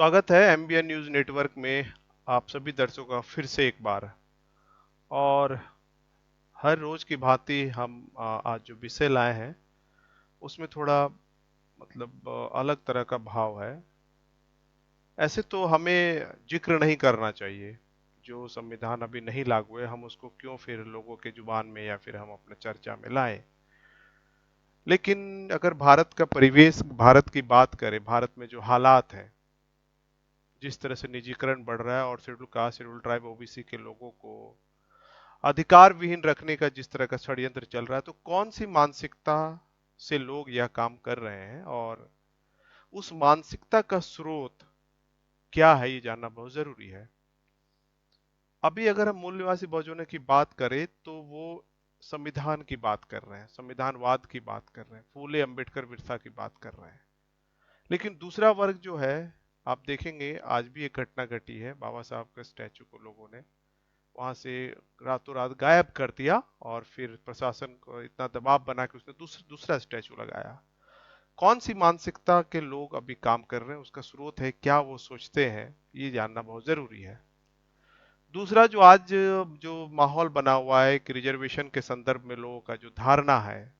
स्वागत है MBN news network में आप सभी दर्शकों का फिर से एक बार। और हर रोज की भांति हम आज जो विषय लाए हैं उसमें थोड़ा अलग तरह का भाव है। ऐसे तो हमें जिक्र नहीं करना चाहिए, जो संविधान अभी नहीं लागू है हम उसको क्यों फिर लोगों के जुबान में या फिर हम अपने चर्चा में लाएं। लेकिन अगर भारत का परिवेश, भारत की बात करें, भारत में जो हालात है, जिस तरह से निजीकरण बढ़ रहा है और schedule caste, schedule tribe, OBC के लोगों को अधिकार विहीन रखने का जिस तरह का षड्यंत्र चल रहा है, तो कौन सी मानसिकता से लोग यह काम कर रहे हैं और उस मानसिकता का स्रोत क्या है, ये जानना बहुत जरूरी है। अभी अगर हम मूल निवासी बहुजनों की बात करें तो वो संविधान की बात कर रहे हैं, संविधानवाद की बात कर रहे हैं, फूले अंबेडकर विरसा की बात कर रहे हैं। लेकिन दूसरा वर्ग जो है, आप देखेंगे आज भी एक घटना घटी है, बाबा साहब के स्टैचू को लोगों ने वहां से रातों रात गायब कर दिया और फिर प्रशासन को इतना दबाव बना के उसने दूसरा स्टैचू लगाया। कौन सी मानसिकता के लोग अभी काम कर रहे हैं, उसका स्रोत है क्या, वो सोचते हैं, ये जानना बहुत जरूरी है। दूसरा, जो आज जो माहौल बना हुआ है कि रिजर्वेशन के संदर्भ में लोगों का जो धारणा है,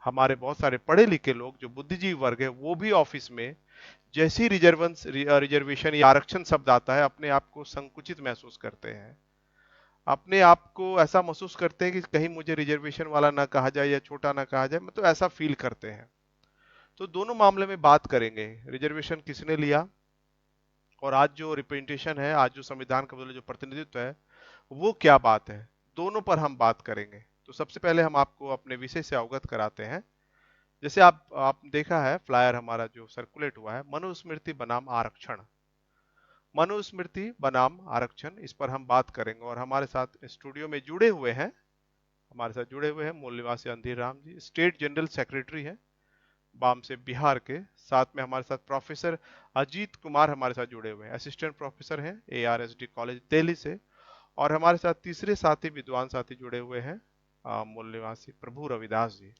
हमारे बहुत सारे पढ़े लिखे लोग जो बुद्धिजीवी वर्ग है वो भी ऑफिस में जैसे ही रिजर्वेशन या आरक्षण शब्द आता है अपने आप को संकुचित महसूस करते हैं, अपने आप को ऐसा महसूस करते हैं कि कहीं मुझे रिजर्वेशन वाला ना कहा जाए या छोटा ना कहा जाए, मतलब ऐसा फील करते हैं। तो दोनों मामले में बात करेंगे, रिजर्वेशन किसने लिया और आज जो रिप्रेजेंटेशन है, आज जो संविधान का जो प्रतिनिधित्व है, वो क्या बात है, दोनों पर हम बात करेंगे। तो सबसे पहले हम आपको अपने विषय से अवगत कराते हैं। जैसे आप देखा है फ्लायर हमारा जो सर्कुलेट हुआ है, मनुस्मृति बनाम आरक्षण, मनुस्मृति बनाम आरक्षण, इस पर हम बात करेंगे। और हमारे साथ स्टूडियो में जुड़े हुए हैं, हमारे साथ जुड़े हुए हैं मूल निवासी अंधीर Ram ji, state general secretary हैं बाम से बिहार के। साथ में हमारे साथ प्रोफेसर अजीत कुमार हमारे साथ जुड़े हुए हैं, असिस्टेंट प्रोफेसर हैं एआरएसडी कॉलेज दिल्ली से। और हमारे साथ तीसरे साथी, विद्वान साथी जुड़े हुए हैं मूल निवासी प्रभु रविदास जी,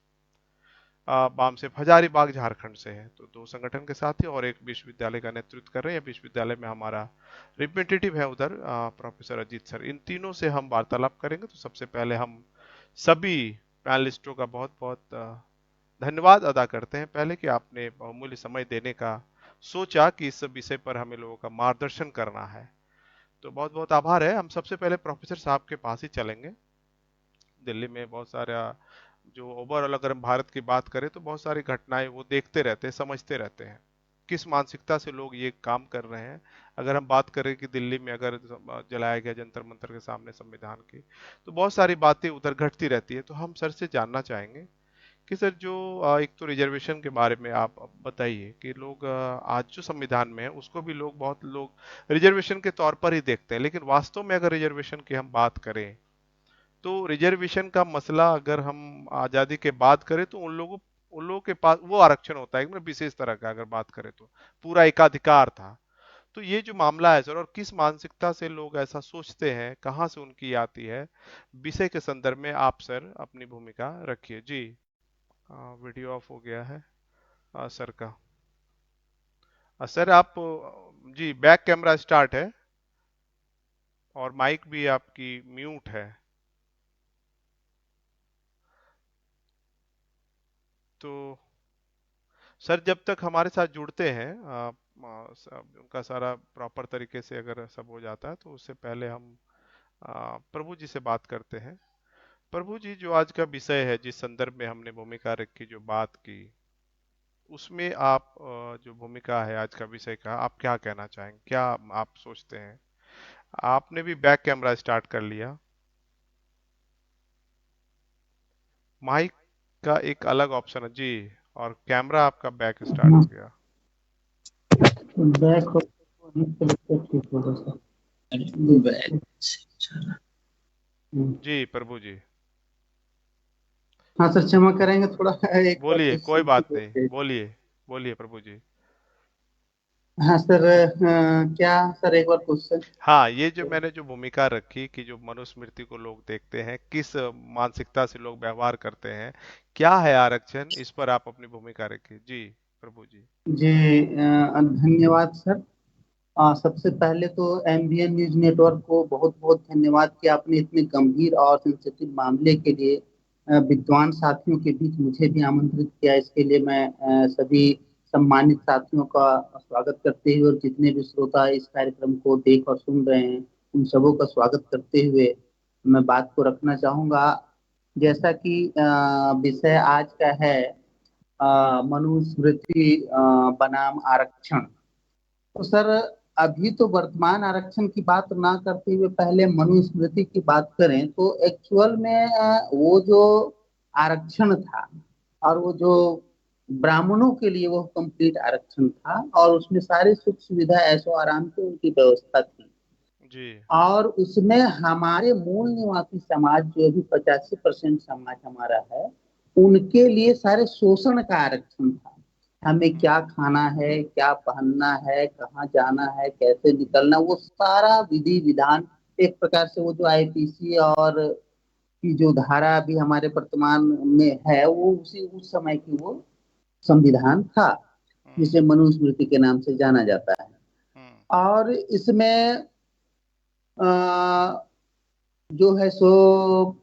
बाम से हजारीबाग झारखंड से है। तो दो संगठन के साथी और एक विश्वविद्यालय का नेतृत्व कर रहे हैं, विश्वविद्यालय में हमारा रिप्रेजेंटेटिव है उधर प्रोफेसर अजीत सर। इन तीनों से हम वार्तालाप करेंगे। तो सबसे पहले हम सभी पैनलिस्टों का बहुत बहुत धन्यवाद अदा करते हैं पहले कि आपने बहुमूल्य समय देने का सोचा कि इस विषय पर हमें लोगों का मार्गदर्शन करना है। तो बहुत बहुत आभार है। हम सबसे पहले प्रोफेसर साहब के पास ही चलेंगे। दिल्ली में बहुत सारा जो ओवरऑल अगर हम भारत की बात करें तो बहुत सारी घटनाएं वो देखते रहते हैं, समझते रहते हैं किस मानसिकता से लोग ये काम कर रहे हैं। अगर हम बात करें कि दिल्ली में अगर जलाया गया जंतर मंतर के सामने संविधान की, तो बहुत सारी बातें उधर घटती रहती है। तो हम सर से जानना चाहेंगे कि सर जो एक तो रिजर्वेशन के बारे में आप बताइए कि लोग आज जो संविधान में है उसको भी लोग, बहुत लोग रिजर्वेशन के तौर पर ही देखते हैं, लेकिन वास्तव में अगर रिजर्वेशन की हम बात करें तो रिजर्वेशन का मसला अगर हम आजादी के बाद करें तो उन लोगों के पास वो आरक्षण होता है, मतलब विशेष तरह का अगर बात करें तो पूरा एकाधिकार था। तो ये जो मामला है सर, और किस मानसिकता से लोग ऐसा सोचते हैं, कहाँ से उनकी आती है, विषय के संदर्भ में आप सर अपनी भूमिका रखिए जी। वीडियो ऑफ हो गया है सर का। सर आप जी, बैक कैमरा स्टार्ट है और माइक भी आपकी म्यूट है। तो सर जब तक हमारे साथ जुड़ते हैं उनका सारा प्रॉपर तरीके से अगर सब हो जाता है, तो उससे पहले हम प्रभु जी से बात करते हैं। प्रभु जी, जो आज का विषय है, जिस संदर्भ में हमने भूमिका रखी, जो बात की, उसमें आप जो भूमिका है आज का विषय का, आप क्या कहना चाहेंगे, क्या आप सोचते हैं? आपने भी बैक कैमरा स्टार्ट कर लिया, माइक का एक अलग ऑप्शन है जी, और कैमरा आपका बैक स्टार्ट हो गया। बैक हो तो वहीं पे लगता है ठीक होगा सर। बैक से चला। जी प्रभु जी, हाँ सर, क्षमा करेंगे, थोड़ा एक बार बोलिए, तो कोई बात नहीं, ओके। बोलिए, बोलिए प्रभु जी। हाँ सर, क्या सर एक बार क्वेश्चन। हाँ, ये जो मैंने जो भूमिका रखी कि जो मनुस्मृति को लोग देखते हैं, किस मानसिकता से लोग व्यवहार करते हैं, क्या है आरक्षण, इस पर आप अपनी भूमिका रखिए जी प्रभु जी। जी, धन्यवाद सर। सबसे पहले तो एमबीएन न्यूज नेटवर्क को बहुत बहुत धन्यवाद कि आपने इतने गंभीर और सेंसिटिव मामले के लिए विद्वान साथियों के बीच मुझे भी आमंत्रित किया। इसके लिए मैं सभी सम्मानित साथियों का स्वागत करते हुए और जितने भी श्रोता इस कार्यक्रम को देख और सुन रहे हैं उन सबों का स्वागत करते हुए मैं बात को रखना चाहूंगा। जैसा कि विषय आज का है मनुस्मृति बनाम आरक्षण। तो सर, अभी तो वर्तमान आरक्षण की बात ना करते हुए पहले मनुस्मृति की बात करें तो एक्चुअल में वो जो आरक्षण था और वो जो ब्राह्मणों के लिए वो कंप्लीट आरक्षण था और उसमें सारी सुख सुविधा ऐशो आराम की उनकी व्यवस्था थी। जी। और उसमें हमारे मूल निवासी समाज जो अभी 85% समाज हमारा है उनके लिए सारे शोषण का आरक्षण था। हमें क्या खाना है, क्या पहनना है, कहाँ जाना है, कैसे निकलना, वो सारा विधि विधान एक प्रकार से वो जो आईपीसी और की जो धारा अभी हमारे वर्तमान में है वो उसी उस समय की वो संविधान था हम्म। जिसे मनुस्मृति के नाम से जाना जाता है। हम्म। और इसमें जो है सो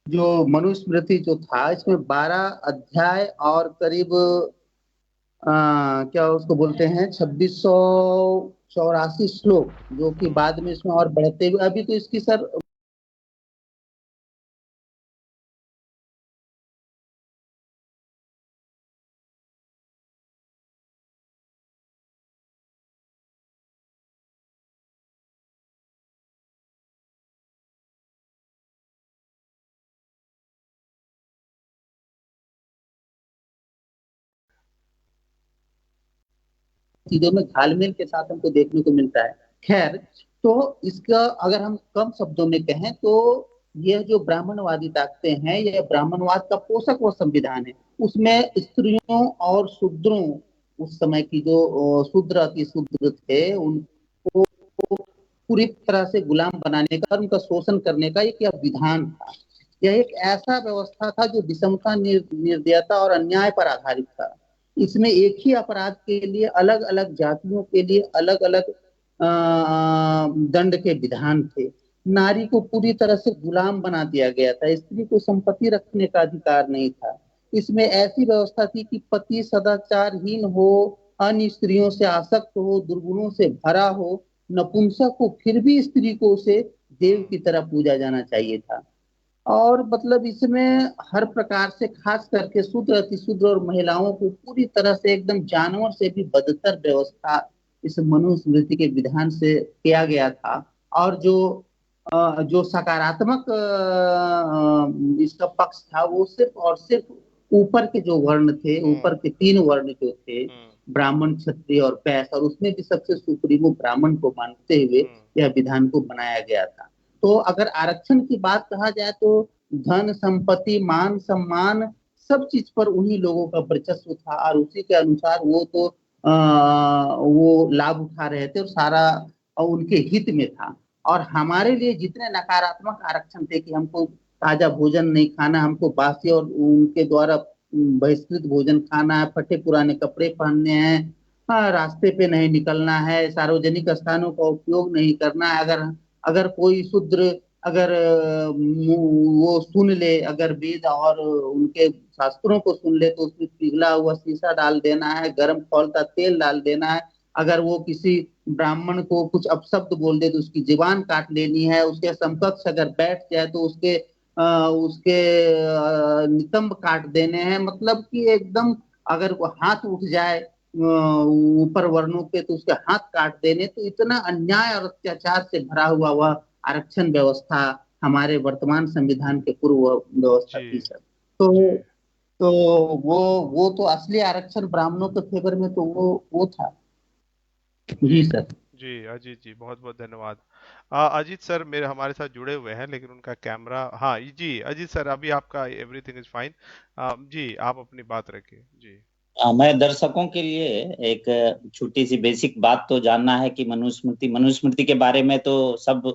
जो मनुस्मृति जो था इसमें 12 अध्याय और करीब क्या उसको बोलते हैं 2684 श्लोक जो कि हम्म। बाद में इसमें और बढ़ते हुए अभी तो इसकी सर चीजों में घालमेल के साथ हमको देखने को मिलता है। खैर, तो इसका अगर हम कम शब्दों में कहें तो यह जो ब्राह्मणवादी ताकतें हैं यह ब्राह्मणवाद का पोषक वो संविधान है। उसमें स्त्रियों और शूद्रों, उस समय की जो शूद्र अति शूद्र थे उनको पूरी तरह से गुलाम बनाने का, उनका शोषण करने का एक यह विधान था। यह एक ऐसा व्यवस्था था जो विषमता, निर्दयता और अन्याय पर आधारित था। इसमें एक ही अपराध के लिए अलग अलग जातियों के लिए अलग अलग दंड के विधान थे। नारी को पूरी तरह से गुलाम बना दिया गया था। स्त्री को संपत्ति रखने का अधिकार नहीं था। इसमें ऐसी व्यवस्था थी कि पति सदाचारहीन हो, अन्य स्त्रियों से आसक्त हो, दुर्गुणों से भरा हो, नपुंसक हो, फिर भी स्त्री को उसे देव हम्म। की तरह पूजा जाना चाहिए था। और मतलब इसमें हर प्रकार से खास करके शूद्र अतिशूद्र और महिलाओं को पूरी तरह से एकदम जानवर से भी बदतर व्यवस्था इस मनुस्मृति के विधान से किया गया था। और जो सकारात्मक इसका पक्ष था वो सिर्फ और सिर्फ ऊपर के जो वर्ण थे, ऊपर हम्म। के 3 वर्ण जो थे, हम्म। ब्राह्मण क्षत्रिय और वैश्य, और उसमें भी सबसे सुप्रीमो ब्राह्मण को मानते हुए हम्म। यह विधान को बनाया गया था। तो अगर आरक्षण की बात कहा जाए तो धन संपत्ति मान सम्मान सब चीज पर उन्हीं लोगों का वर्चस्व था और उसी के अनुसार वो तो वो लाभ उठा रहे थे और सारा उनके हित में था। और हमारे लिए जितने नकारात्मक आरक्षण थे कि हमको ताजा भोजन नहीं खाना, हमको बासी और उनके द्वारा बहिष्कृत भोजन खाना है, फटे पुराने कपड़े पहनने हैं, हाँ, रास्ते पे नहीं निकलना है, सार्वजनिक स्थानों का उपयोग नहीं करना है। अगर अगर कोई शूद्र अगर वो सुन ले, अगर वेद और उनके शास्त्रों को सुन ले तो उसमें पिघला हुआ शीशा डाल देना है, गर्म खौलता तेल डाल देना है। अगर वो किसी ब्राह्मण को कुछ अपशब्द बोल दे तो उसकी जीवान काट लेनी है। उसके समकक्ष अगर बैठ जाए तो उसके नितंब काट देने हैं। मतलब कि एकदम अगर वो हाथ उठ जाए ऊपर वर्णों पे तो उसके हाथ काट देने। तो इतना अन्याय और अत्याचार से भरा हुआ वह आरक्षण व्यवस्था हमारे वर्तमान संविधान के पूर्व व्यवस्था जी। थी सर। जी। तो वो तो असली आरक्षण ब्राह्मणों के फेवर में तो वो था। जी। जी सर। जी अजीत जी, बहुत बहुत धन्यवाद। अजीत सर मेरे हमारे साथ जुड़े हुए हैं लेकिन उनका कैमरा, हाँ जी अजीत सर, अभी आपका एवरीथिंग इज फाइन। जी आप अपनी बात रखिए जी। मैं दर्शकों के लिए एक छोटी सी बेसिक बात तो जानना है कि मनुस्मृति मनुस्मृति के बारे में तो सब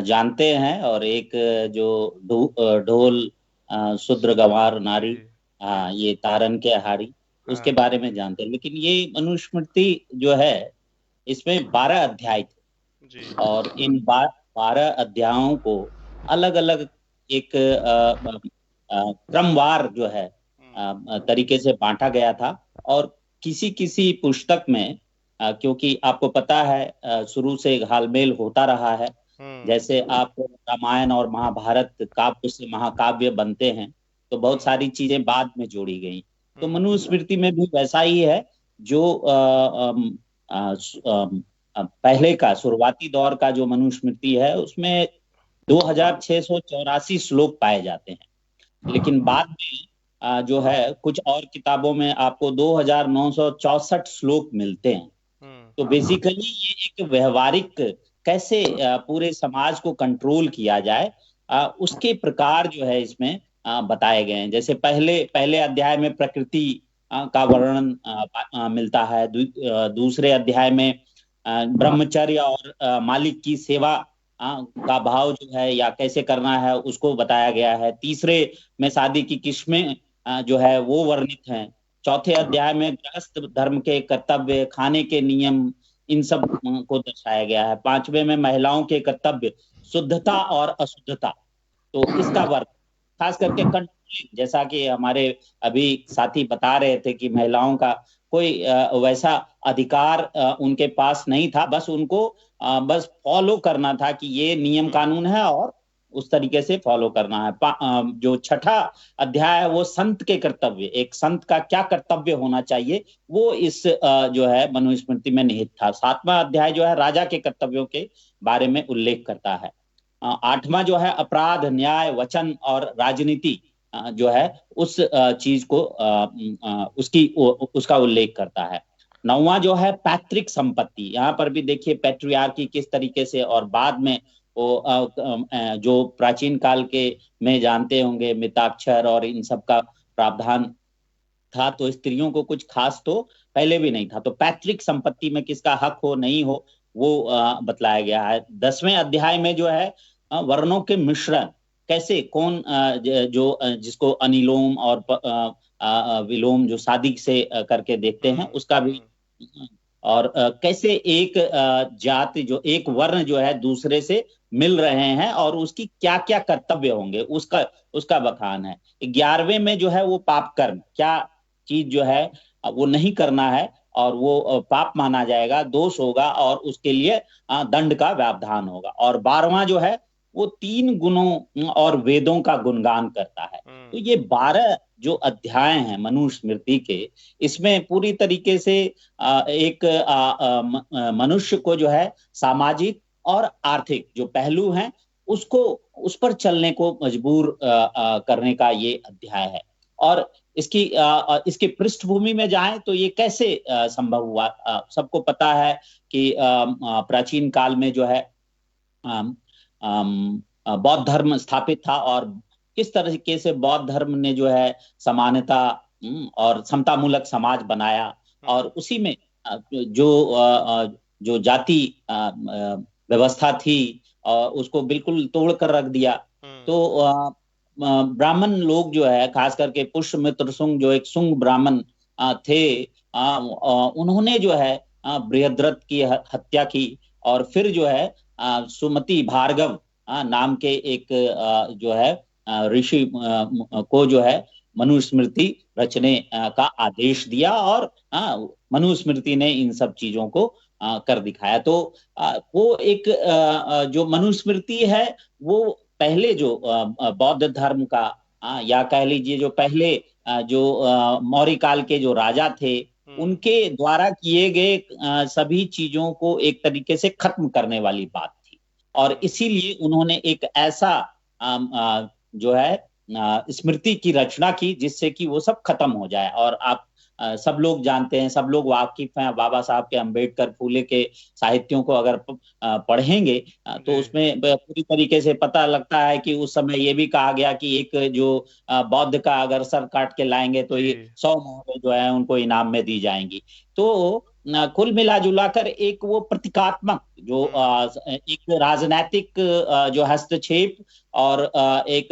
जानते हैं। और एक जो ढोल शूद्र गंवार जी। नारी, जी। ये तारन के हारी, उसके हाँ। बारे में जानते हैं। लेकिन ये मनुस्मृति जो है इसमें 12 अध्याय थे जी। और इन 12 अध्यायों को अलग अलग एक क्रमवार जो है तरीके से बांटा गया था। और किसी किसी पुस्तक में क्योंकि आपको पता है शुरू से घालमेल होता रहा है, जैसे आप रामायण और महाभारत काव्य से महाकाव्य बनते हैं तो बहुत सारी चीजें बाद में जोड़ी गई। तो मनुस्मृति में भी वैसा ही है, जो पहले का शुरुआती दौर का जो मनुस्मृति है उसमें 2684 श्लोक पाए जाते हैं, लेकिन बाद में जो है कुछ और किताबों में आपको 2964 श्लोक मिलते हैं। तो बेसिकली ये एक व्यवहारिक कैसे पूरे समाज को कंट्रोल किया जाए उसके प्रकार जो है इसमें बताए गए हैं। जैसे पहले अध्याय में प्रकृति का वर्णन मिलता है, दूसरे अध्याय में ब्रह्मचर्य और मालिक की सेवा का भाव जो है या कैसे करना है उसको बताया गया है। तीसरे में शादी की किस्में जो है वो वर्णित हैं। चौथे अध्याय में गृहस्थ धर्म के कर्तव्य, खाने के नियम, इन सब को दर्शाया गया है। पांचवे में महिलाओं के कर्तव्य, शुद्धता और अशुद्धता, तो इसका वर्ग खास करके कंट्रोलिंग, जैसा कि हमारे अभी साथी बता रहे थे कि महिलाओं का कोई वैसा अधिकार उनके पास नहीं था, बस उनको बस फॉलो करना था कि ये नियम कानून है और उस तरीके से फॉलो करना है। जो छठा अध्याय है वो संत के कर्तव्य, एक संत का क्या कर्तव्य होना चाहिए वो इस जो है मनुस्मृति में निहित था। सातवां अध्याय जो है राजा के कर्तव्यों के बारे में उल्लेख करता है। आठवां जो है अपराध, न्याय, वचन और राजनीति जो है उस चीज को उसका उल्लेख करता है। नौवां जो है पैतृक संपत्ति, यहाँ पर भी देखिए पैट्रियार्की किस तरीके से, और बाद में वो जो प्राचीन काल के में जानते होंगे मिताक्षर और इन सब का प्रावधान था, तो स्त्रियों को कुछ खास तो पहले भी नहीं था। तो पैतृक संपत्ति में किसका हक हो नहीं हो वो बतलाया गया है। 10वें अध्याय में जो है वर्णों के मिश्रण कैसे, कौन जो जिसको अनिलोम और विलोम जो शादी से करके देखते हैं उसका भी, और कैसे एक जाति जो एक वर्ण जो है दूसरे से मिल रहे हैं और उसकी क्या क्या कर्तव्य होंगे उसका बखान है। 11वें में जो है वो पाप कर्म, क्या चीज जो है वो नहीं करना है और वो पाप माना जाएगा, दोष होगा और उसके लिए दंड का व्यवधान होगा। और 12वां जो है वो 3 गुणों और वेदों का गुणगान करता है। तो ये 12 जो अध्याय हैं मनुस्मृति के, इसमें पूरी तरीके से एक मनुष्य को जो है सामाजिक और आर्थिक जो पहलू हैं उसको उस पर चलने को मजबूर करने का ये अध्याय है। और इसकी पृष्ठभूमि में जाएं तो ये कैसे संभव हुआ। सबको पता है कि प्राचीन काल में जो है बौद्ध धर्म स्थापित था और किस तरीके से बौद्ध धर्म ने जो है समानता और समतामूलक समाज बनाया, और उसी में जो जाति व्यवस्था थी उसको बिल्कुल तोड़ कर रख दिया। तो ब्राह्मण लोग जो है खास करके पुष्यमित्र शुंग जो एक शुंग ब्राह्मण थे, उन्होंने जो है बृहद्रथ की हत्या की और फिर जो है सुमति भार्गव नाम के एक जो है ऋषि को जो है मनुस्मृति रचने का आदेश दिया और मनुस्मृति ने इन सब चीजों को कर दिखाया। तो वो एक जो मनुस्मृति है वो पहले जो बौद्ध धर्म का या कह लीजिए जो पहले जो मौर्य काल के जो राजा थे उनके द्वारा किए गए सभी चीजों को एक तरीके से खत्म करने वाली बात थी, और इसीलिए उन्होंने एक ऐसा जो है स्मृति की रचना की जिससे कि वो सब खत्म हो जाए। और आप सब लोग जानते हैं, सब लोग वाकिफ हैं, बाबा साहब के अंबेडकर फूले के साहित्यों को अगर पढ़ेंगे तो उसमें पूरी तरीके से पता लगता है कि उस समय ये भी कहा गया कि एक जो बौद्ध का अगर सर काट के लाएंगे तो ये 100 मोहरें जो है उनको इनाम में दी जाएंगी। तो कुल मिला जुलाकर एक वो प्रतीकात्मक जो एक राजनीतिक जो हस्तक्षेप और एक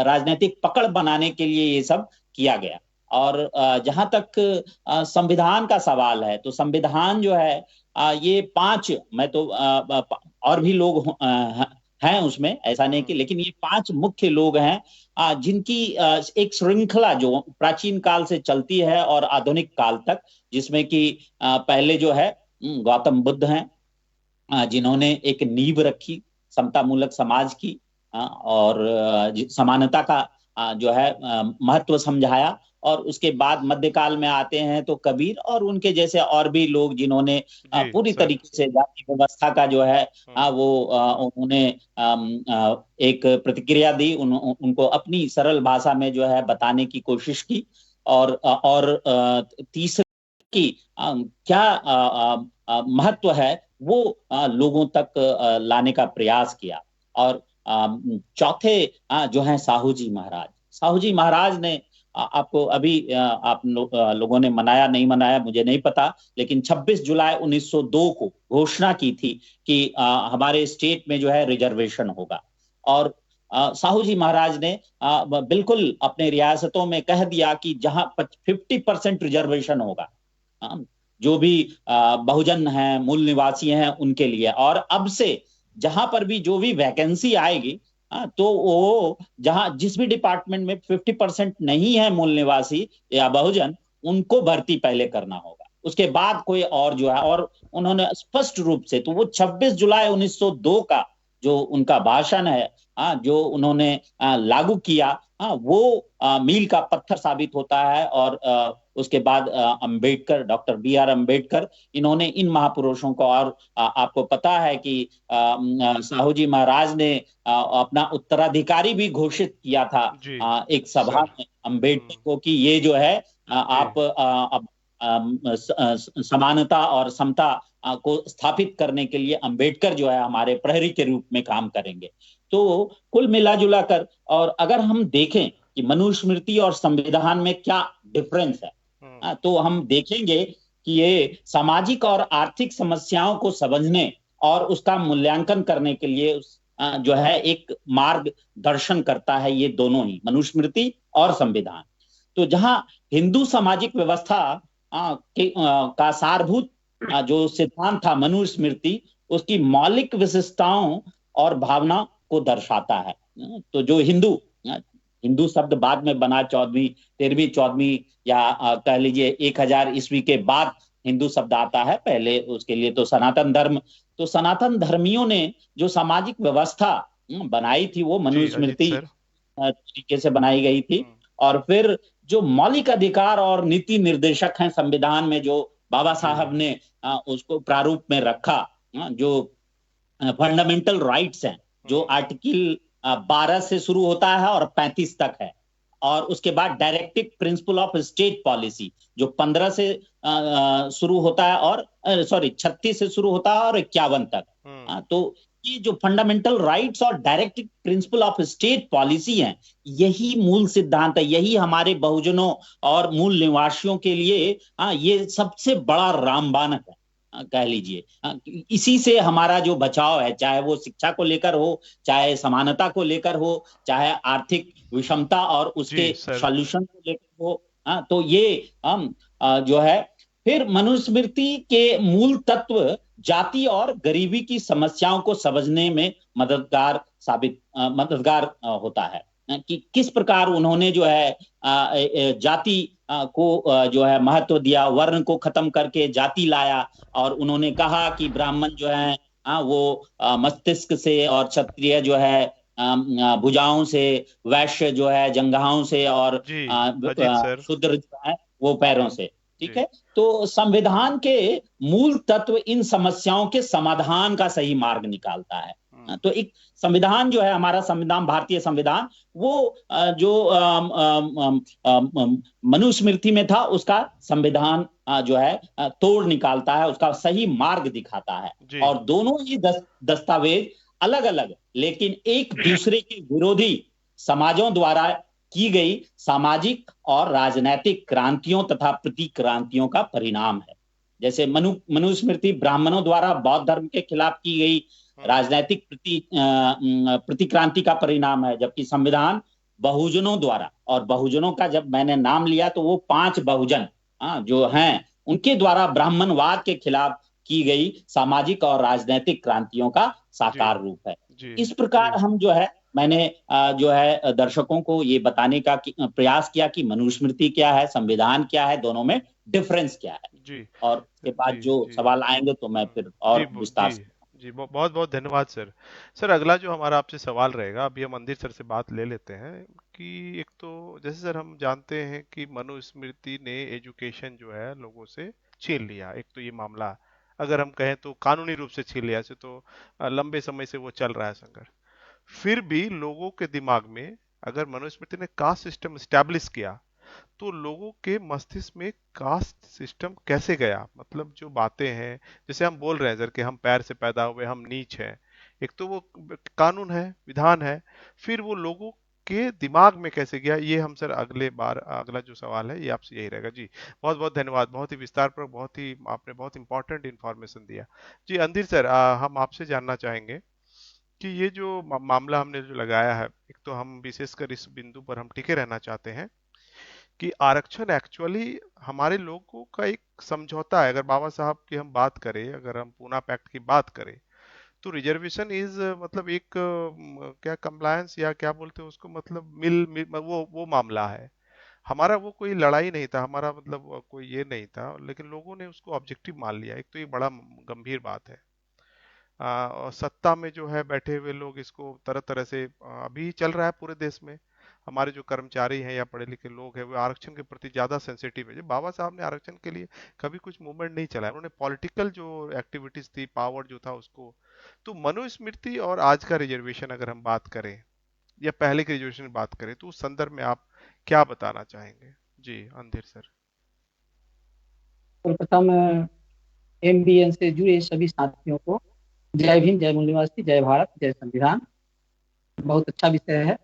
राजनीतिक पकड़ बनाने के लिए ये सब किया गया। और जहां तक संविधान का सवाल है, तो संविधान जो है ये 5, मैं तो और भी लोग हैं उसमें, ऐसा नहीं कि, लेकिन ये 5 मुख्य लोग हैं जिनकी एक श्रृंखला जो प्राचीन काल से चलती है और आधुनिक काल तक, जिसमें कि पहले जो है गौतम बुद्ध हैं, जिन्होंने एक नींव रखी समतामूलक समाज की, और समानता का जो है महत्व समझाया। और उसके बाद मध्यकाल में आते हैं तो कबीर और उनके जैसे और भी लोग, जिन्होंने पूरी तरीके से जाति व्यवस्था का जो है वो उन्होंने एक प्रतिक्रिया दी, उनको अपनी सरल भाषा में जो है बताने की कोशिश की। और तीसरी की क्या महत्व है वो लोगों तक लाने का प्रयास किया। और चौथे जो है साहू जी महाराज ने आपको अभी आप लोगों ने मनाया नहीं मनाया मुझे नहीं पता, लेकिन 26 जुलाई 1902 को घोषणा की थी कि हमारे स्टेट में जो है रिजर्वेशन होगा। और साहू जी महाराज ने बिल्कुल अपने रियासतों में कह दिया कि जहां 50% रिजर्वेशन होगा, जो भी बहुजन हैं, मूल निवासी हैं, उनके लिए। और अब से जहां पर भी जो भी वैकेंसी आएगी, तो वो जहां जिस भी डिपार्टमेंट में 50% नहीं है मूल निवासी या बहुजन, उनको भर्ती पहले करना होगा, उसके बाद कोई और जो है। और उन्होंने स्पष्ट रूप से, तो वो 26 जुलाई 1902 का जो उनका भाषण है, जो उन्होंने लागू किया, वो मील का पत्थर साबित होता है। और उसके बाद अंबेडकर, डॉक्टर B.R. अंबेडकर, इन्होंने इन महापुरुषों को, और आपको पता है कि साहू जी महाराज ने अपना उत्तराधिकारी भी घोषित किया था एक सभा में अंबेडकर को, कि ये जो है आप समानता और समता को स्थापित करने के लिए अंबेडकर जो है हमारे प्रहरी के रूप में काम करेंगे। तो कुल मिला जुला कर, और अगर हम देखें कि मनुस्मृति और संविधान में क्या डिफरेंस है, तो हम देखेंगे कि ये सामाजिक और आर्थिक समस्याओं को समझने और उसका मूल्यांकन करने के लिए जो है एक मार्गदर्शन करता है, ये दोनों ही, मनुस्मृति और संविधान। तो जहां हिंदू सामाजिक व्यवस्था का सारभूत जो सिद्धांत था मनुस्मृति, उसकी मौलिक विशेषताओं और भावना को दर्शाता है। तो जो हिंदू शब्द बाद में बना 13वीं 14वीं या कह लीजिए 1000 ईस्वी के बाद हिंदू शब्द आता है, पहले उसके लिए तो सनातन धर्म। तो सनातन धर्मियों ने जो सामाजिक व्यवस्था बनाई थी वो मनुस्मृति तरीके से बनाई गई थी। और फिर जो मौलिक अधिकार और नीति निर्देशक हैं संविधान में, जो बाबा साहब ने उसको प्रारूप में रखा, जो फंडामेंटल राइट्स हैं, जो आर्टिकल 12 से शुरू होता है और 35 तक है। और उसके बाद directive principle of state policy जो 15 से शुरू होता है, और 36 से शुरू होता है और 51 तक। तो ये जो फंडामेंटल राइट्स और directive principle of state policy हैं, यही मूल सिद्धांत है, यही हमारे बहुजनों और मूल निवासियों के लिए ये सबसे बड़ा रामबाण है, कह लीजिए। इसी से हमारा जो बचाव है, चाहे वो शिक्षा को लेकर हो, चाहे समानता को लेकर हो, चाहे आर्थिक विषमता और उसके सॉल्यूशन को लेकर हो, तो ये हम जो है फिर मनुस्मृति के मूल तत्व जाति और गरीबी की समस्याओं को समझने में मददगार होता है, कि किस प्रकार उन्होंने जो है जाति को जो है महत्व दिया, वर्ण को खत्म करके जाति लाया। और उन्होंने कहा कि ब्राह्मण जो है वो मस्तिष्क से, और क्षत्रिय जो है भुजाओं से, वैश्य जो है जंघाओं से, और शूद्र जो है वो पैरों से। ठीक है, तो संविधान के मूल तत्व इन समस्याओं के समाधान का सही मार्ग निकालता है। तो एक संविधान जो है, हमारा संविधान, भारतीय संविधान, वो जो मनुस्मृति में था, उसका संविधान जो है तोड़ निकालता है, उसका सही मार्ग दिखाता है। और दोनों ही दस्तावेज अलग अलग लेकिन एक दूसरे के विरोधी समाजों द्वारा की गई सामाजिक और राजनैतिक क्रांतियों तथा प्रतिक्रांतियों का परिणाम है। जैसे मनुस्मृति ब्राह्मणों द्वारा बौद्ध धर्म के खिलाफ की गई राजनैतिक प्रतिक्रांति का परिणाम है, जबकि संविधान बहुजनों द्वारा, और बहुजनों का जब मैंने नाम लिया तो वो 5 बहुजन जो हैं उनके द्वारा ब्राह्मणवाद के खिलाफ की गई सामाजिक और राजनीतिक क्रांतियों का जी साकार रूप है। जी इस प्रकार जी हम जो है, मैंने जो है दर्शकों को ये बताने का प्रयास किया कि मनुस्मृति क्या है, संविधान क्या है, दोनों में डिफरेंस क्या है। जी और उसके बाद जी जो जी सवाल आएंगे तो मैं फिर जी और विस्तार जी से। जी बहुत बहुत धन्यवाद सर। सर अगला जो हमारा आपसे सवाल रहेगा, अभी हम मंदिर सर से बात ले लेते हैं कि एक तो जैसे सर हम जानते हैं कि मनुस्मृति ने एजुकेशन जो है लोगों से छीन लिया, एक तो ये मामला अगर हम कहें तो कानूनी रूप से छीन लिया, ऐसे तो लंबे समय से वो चल रहा है संघर्ष। फिर भी लोगों के दिमाग में अगर मनुस्मृति ने कास्ट सिस्टम स्टैब्लिश किया तो लोगों के मस्तिष्क में कास्ट सिस्टम कैसे गया, मतलब जो बातें हैं जैसे हम बोल रहे हैं सर कि हम पैर से पैदा हुए, हम नीच हैं, एक तो वो कानून है, विधान है, फिर वो लोगों के दिमाग में कैसे गया, ये हम सर अगले बार अगला जो सवाल है ये आपसे यही रहेगा जी। बहुत बहुत धन्यवाद, बहुत ही विस्तार पर, बहुत ही आपने बहुत इंपॉर्टेंट इंफॉर्मेशन दिया जी। अंधीर सर हम आपसे जानना चाहेंगे कि ये जो मामला हमने जो लगाया है, एक तो हम विशेषकर इस बिंदु पर हम टिके रहना चाहते हैं कि आरक्षण एक्चुअली हमारे लोगों का एक समझौता है। अगर बाबा साहब की हम बात करें, अगर हम पूना पैक्ट की बात करें, तो रिजर्वेशन इज मतलब एक क्या कंप्लायंस या क्या बोलते हैं उसको, मतलब वो मामला है हमारा, वो कोई लड़ाई नहीं था हमारा, मतलब कोई ये नहीं था, लेकिन लोगों ने उसको ऑब्जेक्टिव मान लिया, एक तो ये बड़ा गंभीर बात है। और सत्ता में जो है बैठे हुए लोग इसको तरह तरह से अभी चल रहा है पूरे देश में, हमारे जो कर्मचारी हैं या पढ़े लिखे लोग हैं वो आरक्षण के प्रति ज्यादा सेंसिटिव है। जब बाबा साहब ने आरक्षण के लिए कभी कुछ मूवमेंट नहीं चलाया, उन्होंने पॉलिटिकल जो एक्टिविटीज थी, पावर जो था उसको। तो मनुस्मृति और आज का रिजर्वेशन अगर हम बात करें या पहले के रिजर्वेशन की बात करें, तो उस संदर्भ में आप क्या बताना चाहेंगे जी अंधीर सर। सर्वप्रथम MBN से जुड़े सभी साथियों को जय भीम, जय मूल निवासी, जय भारत, जय संविधान। बहुत अच्छा विषय है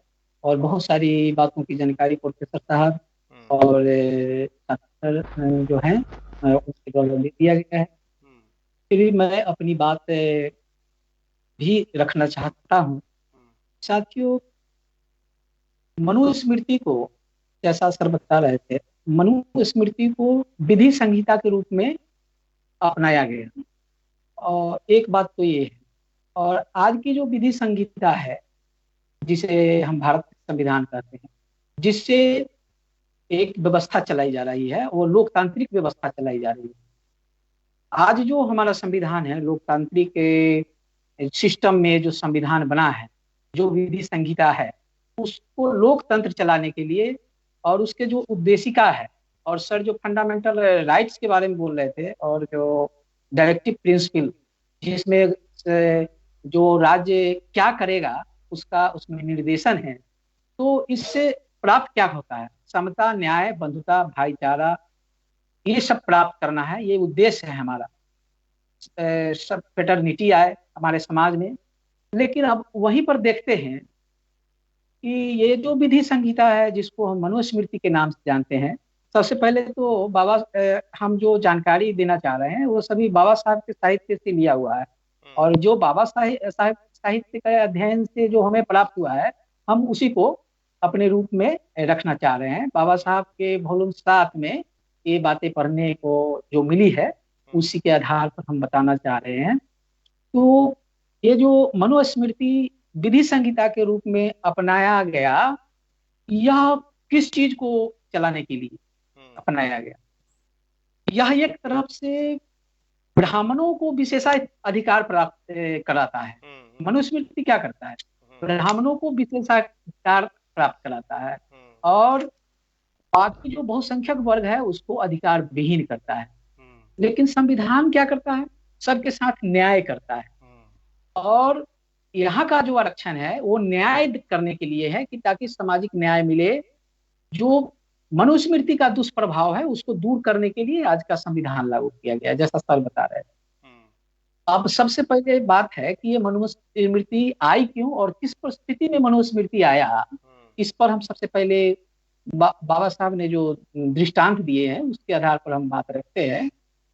और बहुत सारी बातों की जानकारी प्रोफेसर साहब और सर जो हैं उसके द्वारा दिया गया है। फिर भी मैं अपनी बात भी रखना चाहता हूँ। साथियों, मनुस्मृति को, जैसा सर बता रहे थे, मनुस्मृति को विधि संहिता के रूप में अपनाया गया। और एक बात तो ये है, और आज की जो विधि संहिता है जिसे हम भारत संविधान कहते हैं, जिससे एक व्यवस्था चलाई जा रही है, वो लोकतांत्रिक व्यवस्था चलाई जा रही है। आज जो हमारा संविधान है, लोकतांत्रिक सिस्टम में जो संविधान बना है, जो विधि संहिता है, उसको लोकतंत्र चलाने के लिए और उसके जो उद्देशिका है, और सर जो फंडामेंटल राइट्स के बारे में बोल रहे थे, और जो डायरेक्टिव प्रिंसिपल जिसमें जो राज्य क्या करेगा उसका उसमें निर्देशन है, तो इससे प्राप्त क्या होता है? समता, न्याय, बंधुता, भाईचारा, ये सब प्राप्त करना है, ये उद्देश्य है हमारा। सब फ्रेटर्निटी आए हमारे समाज में। लेकिन अब वहीं पर देखते हैं कि ये जो विधि संहिता है जिसको हम मनुस्मृति के नाम से जानते हैं, सबसे पहले तो बाबा हम जो जानकारी देना चाह रहे हैं वो सभी बाबा साहब के साहित्य से लिया हुआ है। और जो बाबा साहिब साहित्य के अध्ययन से जो हमें प्राप्त हुआ है, हम उसी को अपने रूप में रखना चाह रहे हैं। बाबा साहब के वॉल्यूम 7 में ये बातें पढ़ने को जो मिली है, उसी के आधार पर हम बताना चाह रहे हैं। तो ये जो मनुस्मृति विधि संहिता के रूप में अपनाया गया, यह किस चीज को चलाने के लिए अपनाया गया? यह एक तरफ से ब्राह्मणों को विशेषाधिकार प्राप्त कराता है। मनुस्मृति क्या करता है? ब्राह्मणों को विशेषाधिकार प्राप्त कराता है, और बाकी जो बहुसंख्यक वर्ग है उसको अधिकार विहीन करता है। लेकिन संविधान क्या करता है? सबके साथ न्याय करता है। और यहाँ का जो आरक्षण है वो न्याय करने के लिए है, कि ताकि सामाजिक न्याय मिले। जो मनुस्मृति का दुष्प्रभाव है उसको दूर करने के लिए आज का संविधान लागू किया गया, जैसा सर बता रहे हैं। अब सबसे पहले बात है कि ये मनुस्मृति आई क्यों और किस परिस्थिति में मनुस्मृति आया, इस पर हम सबसे पहले बाबा साहब ने जो दृष्टांत दिए हैं उसके आधार पर हम बात रखते हैं।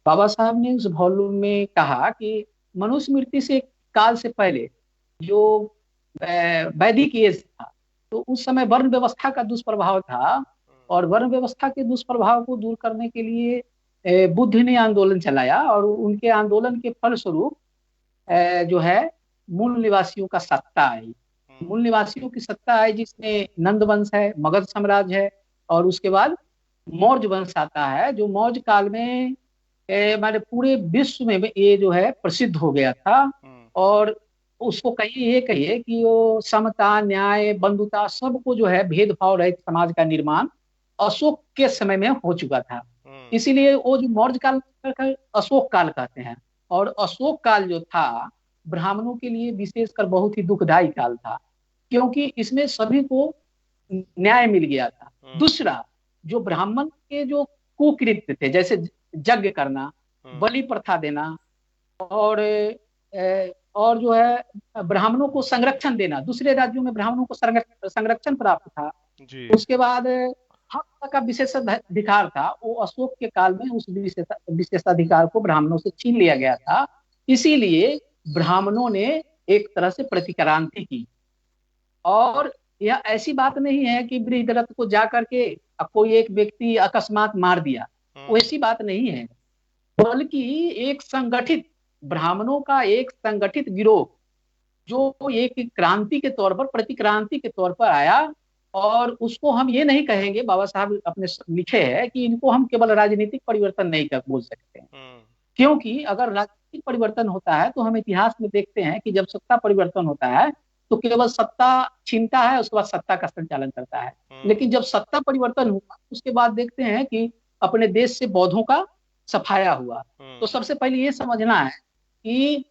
बाबा साहब ने उस वॉल्यूम में कहा कि मनुस्मृति से काल से पहले जो वैदिक एज था, तो उस समय वर्ण व्यवस्था का दुष्प्रभाव था, और वर्ण व्यवस्था के दुष्प्रभाव को दूर करने के लिए बुद्ध ने आंदोलन चलाया, और उनके आंदोलन के फलस्वरूप जो है मूल निवासियों का सत्ता आई। मूल निवासियों की सत्ता आई, जिसमें नंद वंश है, मगध साम्राज्य है, और उसके बाद मौर्य वंश आता है, जो मौर्य काल में हमारे पूरे विश्व में ये जो है प्रसिद्ध हो गया था। और उसको कहिए, ये कहिए कि वो समता, न्याय, बंधुता, सबको जो है भेदभाव रहित समाज का निर्माण अशोक के समय में हो चुका था। इसीलिए वो जो मौर्य काल अशोक काल कहते हैं। और अशोक काल जो था ब्राह्मणों के लिए विशेषकर बहुत ही दुखदायी काल था, क्योंकि इसमें सभी को न्याय मिल गया था। दूसरा, जो ब्राह्मण के जो कुकृत्य थे, जैसे यज्ञ करना, बलि प्रथा देना, और और जो है ब्राह्मणों को संरक्षण देना, दूसरे राज्यों में ब्राह्मणों को संरक्षण प्राप्त था जी। उसके बाद हक का विशेषाधिकार था, वो अशोक के काल में उस विशेषाधिकार को ब्राह्मणों से छीन लिया गया था। इसीलिए ब्राह्मणों ने एक तरह से प्रतिक्रांति की। और यह ऐसी बात नहीं है कि बृहद्रथ को जाकर के कोई एक व्यक्ति अकस्मात मार दिया, वैसी बात नहीं है, बल्कि एक संगठित ब्राह्मणों का एक संगठित गिरोह जो एक क्रांति के तौर पर, प्रतिक्रांति के तौर पर आया। और उसको हम ये नहीं कहेंगे, बाबा साहब अपने लिखे हैं कि इनको हम केवल राजनीतिक परिवर्तन नहीं कर बोल सकते, क्योंकि अगर राजनीतिक परिवर्तन होता है तो हम इतिहास में देखते हैं कि जब सत्ता परिवर्तन होता है तो केवल सत्ता छीनता है, उसके बाद सत्ता का संचालन करता है। लेकिन जब सत्ता परिवर्तन हुआ उसके बाद देखते हैं कि अपने देश से बौद्धों का सफाया हुआ। तो सबसे पहले ये समझना है कि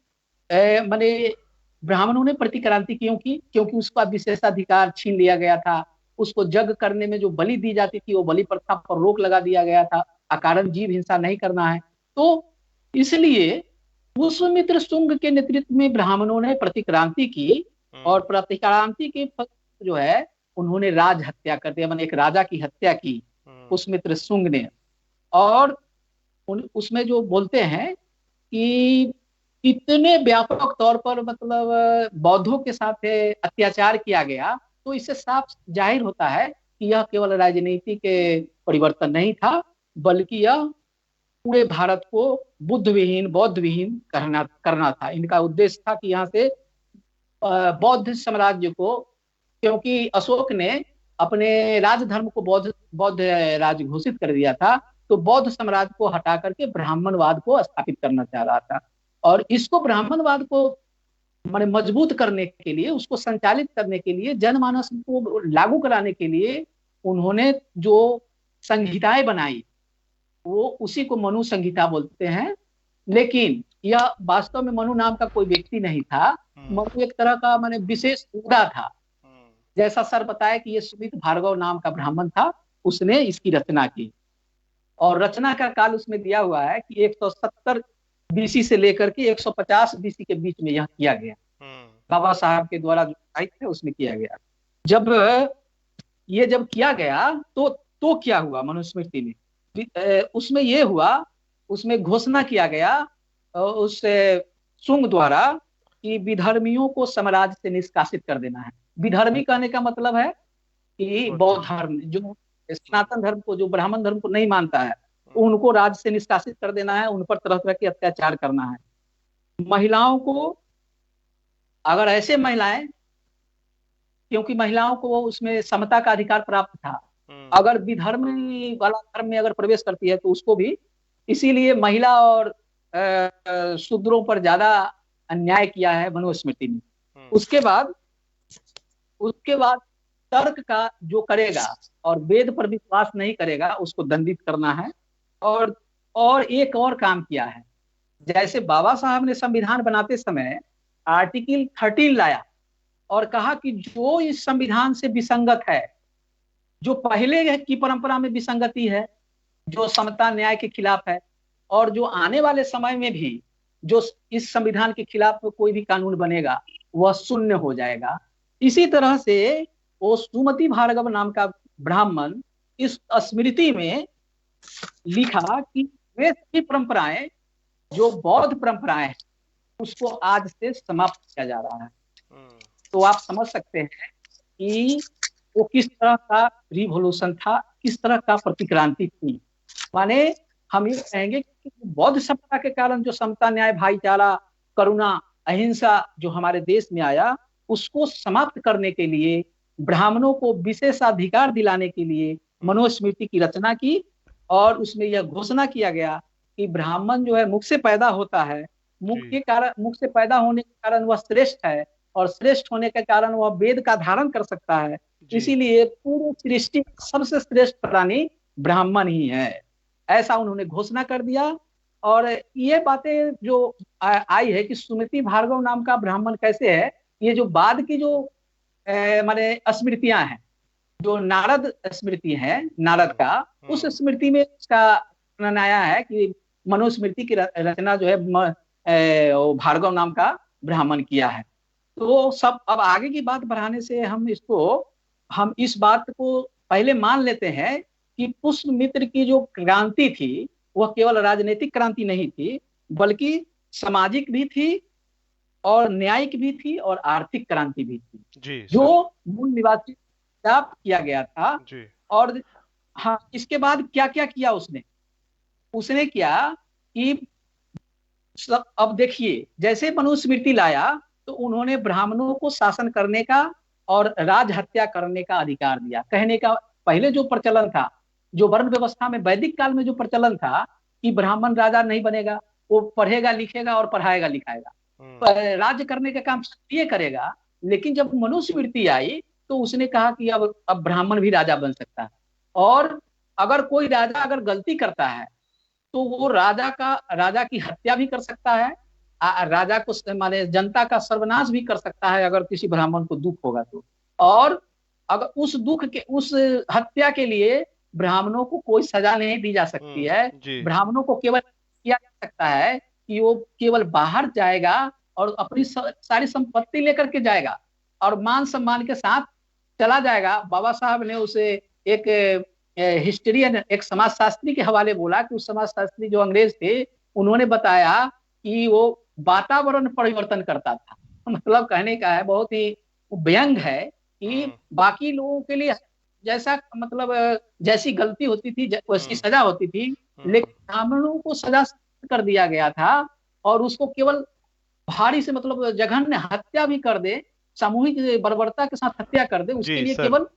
माने ब्राह्मणों ने प्रतिक्रांति क्यों की, क्योंकि उसका विशेषाधिकार छीन लिया गया था। उसको यज्ञ करने में जो बलि दी जाती थी वो बलि प्रथा पर रोक लगा दिया गया था, अकारण जीव हिंसा नहीं करना है। तो इसलिए पुष्यमित्र शुंग के नेतृत्व में ब्राह्मणों ने प्रतिक्रांति की, और प्रतिक्रांति के जो है उन्होंने राज हत्या कर दिया, मैंने एक राजा की हत्या की पुष्यमित्र शुंग ने। और उसमें जो बोलते हैं कि इतने व्यापक तौर पर मतलब बौद्धों के साथ अत्याचार किया गया, तो इससे साफ जाहिर होता है कि यह केवल राजनीति के परिवर्तन नहीं था, बल्कि यह पूरे भारत को बुद्ध विहीन, बौद्ध विहीन करना था। इनका उद्देश्य था कि यहाँ से बौद्ध साम्राज्य को, क्योंकि अशोक ने अपने राजधर्म को बौद्ध राज घोषित कर दिया था, तो बौद्ध साम्राज्य को हटा करके ब्राह्मणवाद को स्थापित करना चाह रहा था। और इसको ब्राह्मणवाद को माने मजबूत करने के लिए, उसको संचालित करने के लिए, जनमानस को लागू कराने के लिए उन्होंने जो संहिताएं बनाई वो उसी को मनु संहिता बोलते हैं। लेकिन यह वास्तव में मनु नाम का कोई व्यक्ति नहीं था, मनु एक तरह का माने विशेष उदा था। जैसा सर बताया कि ये सुमित भार्गव नाम का ब्राह्मण था, उसने इसकी रचना की। और रचना का काल उसमें दिया हुआ है कि 170 बीसी से लेकर के 150 बीसी के बीच में यह किया गया। बाबा साहब के द्वारा जो साहित्य है उसमें किया गया। जब किया गया तो क्या हुआ मनुस्मृति में, उसमें ये हुआ, उसमें घोषणा किया गया उस शुंग द्वारा कि विधर्मियों को साम्राज्य से निष्कासित कर देना है। विधर्मी कहने का मतलब है कि बौद्ध धर्म, जो सनातन धर्म को, जो ब्राह्मण धर्म को नहीं मानता है, उनको राज्य से निष्कासित कर देना है, उन पर तरह तरह के अत्याचार करना है। महिलाओं को, अगर ऐसे महिलाएं, क्योंकि महिलाओं को उसमें समता का अधिकार प्राप्त था, अगर विधर्मी वाला धर्म में अगर प्रवेश करती है तो उसको भी, इसीलिए महिला और शूद्रों पर ज्यादा अन्याय किया है मनुस्मृति में। उसके बाद तर्क का जो करेगा और वेद पर विश्वास नहीं करेगा उसको दंडित करना है। और एक और काम किया है, जैसे बाबा साहब ने संविधान बनाते समय आर्टिकल 13 लाया और कहा कि जो इस संविधान से विसंगत है, जो पहले की परंपरा में विसंगति है, जो समता न्याय के खिलाफ है, और जो आने वाले समय में भी जो इस संविधान के खिलाफ कोई भी कानून बनेगा वह शून्य हो जाएगा। इसी तरह से वो सुमति भार्गव नाम का ब्राह्मण इस स्मृति में लिखा कि वे सभी परंपराएं जो बौद्ध परंपराएं हैं उसको आज से समाप्त किया जा रहा है। तो आप समझ सकते हैं कि वो किस तरह का रिवोल्यूशन था, किस तरह का प्रतिक्रांति थी। माने हम ये कहेंगे कि बौद्ध सभ्यता के कारण जो समता, न्याय, भाईचारा, करुणा, अहिंसा जो हमारे देश में आया, उसको समाप्त करने के लिए, ब्राह्मणों को विशेषाधिकार दिलाने के लिए मनुस्मृति की रचना की। और उसमें यह घोषणा किया गया कि ब्राह्मण जो है मुख से पैदा होता है, मुख से पैदा होने के कारण वह श्रेष्ठ है, और श्रेष्ठ होने के कारण वह वेद का धारण कर सकता है। इसीलिए पूरी सृष्टि सबसे श्रेष्ठ प्राणी ब्राह्मण ही है, ऐसा उन्होंने घोषणा कर दिया। और ये बातें जो आई है कि सुमति भार्गव नाम का ब्राह्मण कैसे है, ये जो बाद की जो माने स्मृतियां हैं, जो नारद स्मृति है, नारद का, उस स्मृति में इसका वर्णन आया है कि मनुस्मृति की रचना जो है भार्गव नाम का ब्राह्मण किया है। तो सब अब आगे की बात बढ़ाने से हम इस बात को पहले मान लेते हैं कि पुष्यमित्र की जो क्रांति थी वह केवल राजनीतिक क्रांति नहीं थी, बल्कि सामाजिक भी थी और न्यायिक भी थी और आर्थिक क्रांति भी थी, जो मूल निवासी किया गया था। और हाँ, इसके बाद क्या क्या किया उसने किया कि अब देखिए, जैसे मनुस्मृति लाया तो उन्होंने ब्राह्मणों को शासन करने का और राज हत्या करने का अधिकार दिया। कहने का पहले जो प्रचलन था, जो वर्ण व्यवस्था में वैदिक काल में जो प्रचलन था कि ब्राह्मण राजा नहीं बनेगा, वो पढ़ेगा लिखेगा और पढ़ाएगा लिखाएगा, राज्य करने का काम ये करेगा। लेकिन जब मनुस्मृति आई तो उसने कहा कि अब ब्राह्मण भी राजा बन सकता है, और अगर कोई राजा अगर गलती करता है तो वो राजा की हत्या भी कर सकता है, राजा को माने जनता का सर्वनाश भी कर सकता है अगर किसी ब्राह्मण को दुख होगा तो। और अगर उस हत्या के लिए ब्राह्मणों को कोई सजा नहीं दी जा सकती है। ब्राह्मणों को केवल किया जा सकता है कि वो केवल बाहर जाएगा और अपनी सारी संपत्ति लेकर के जाएगा और मान सम्मान के साथ चला जाएगा। बाबा साहब ने उसे एक हिस्ट्रियन, एक समाजशास्त्री के हवाले बोला कि उस समाजशास्त्री जो अंग्रेज थे, उन्होंने बताया कि वो वातावरण परिवर्तन करता था। मतलब कहने का है, बहुत ही व्यंग है कि बाकी लोगों के लिए जैसा मतलब जैसी गलती होती थी वैसी सजा होती थी, लेकिन ब्राह्मणों को सजा कर दिया गया था और उसको केवल भारी से मतलब जघन्य हत्या भी कर दे, सामूहिक बर्बरता के साथ हत्या कर दे, उसके लिए केवल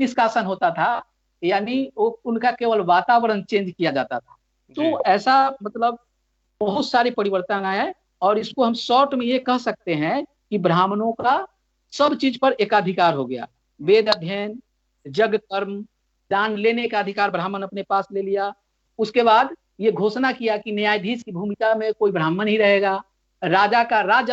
निष्कासन होता था, यानी उनका केवल वातावरण चेंज किया जाता था। तो ऐसा मतलब बहुत सारे परिवर्तन आए और इसको हम शॉर्ट में ये कह सकते हैं कि ब्राह्मणों का सब चीज पर एकाधिकार हो गया। वेद अध्ययन, जग कर्म, दान लेने का अधिकार ब्राह्मण अपने पास ले लिया। उसके बाद ये घोषणा किया कि न्यायाधीश की भूमिका में कोई ब्राह्मण ही रहेगा, राजा का राज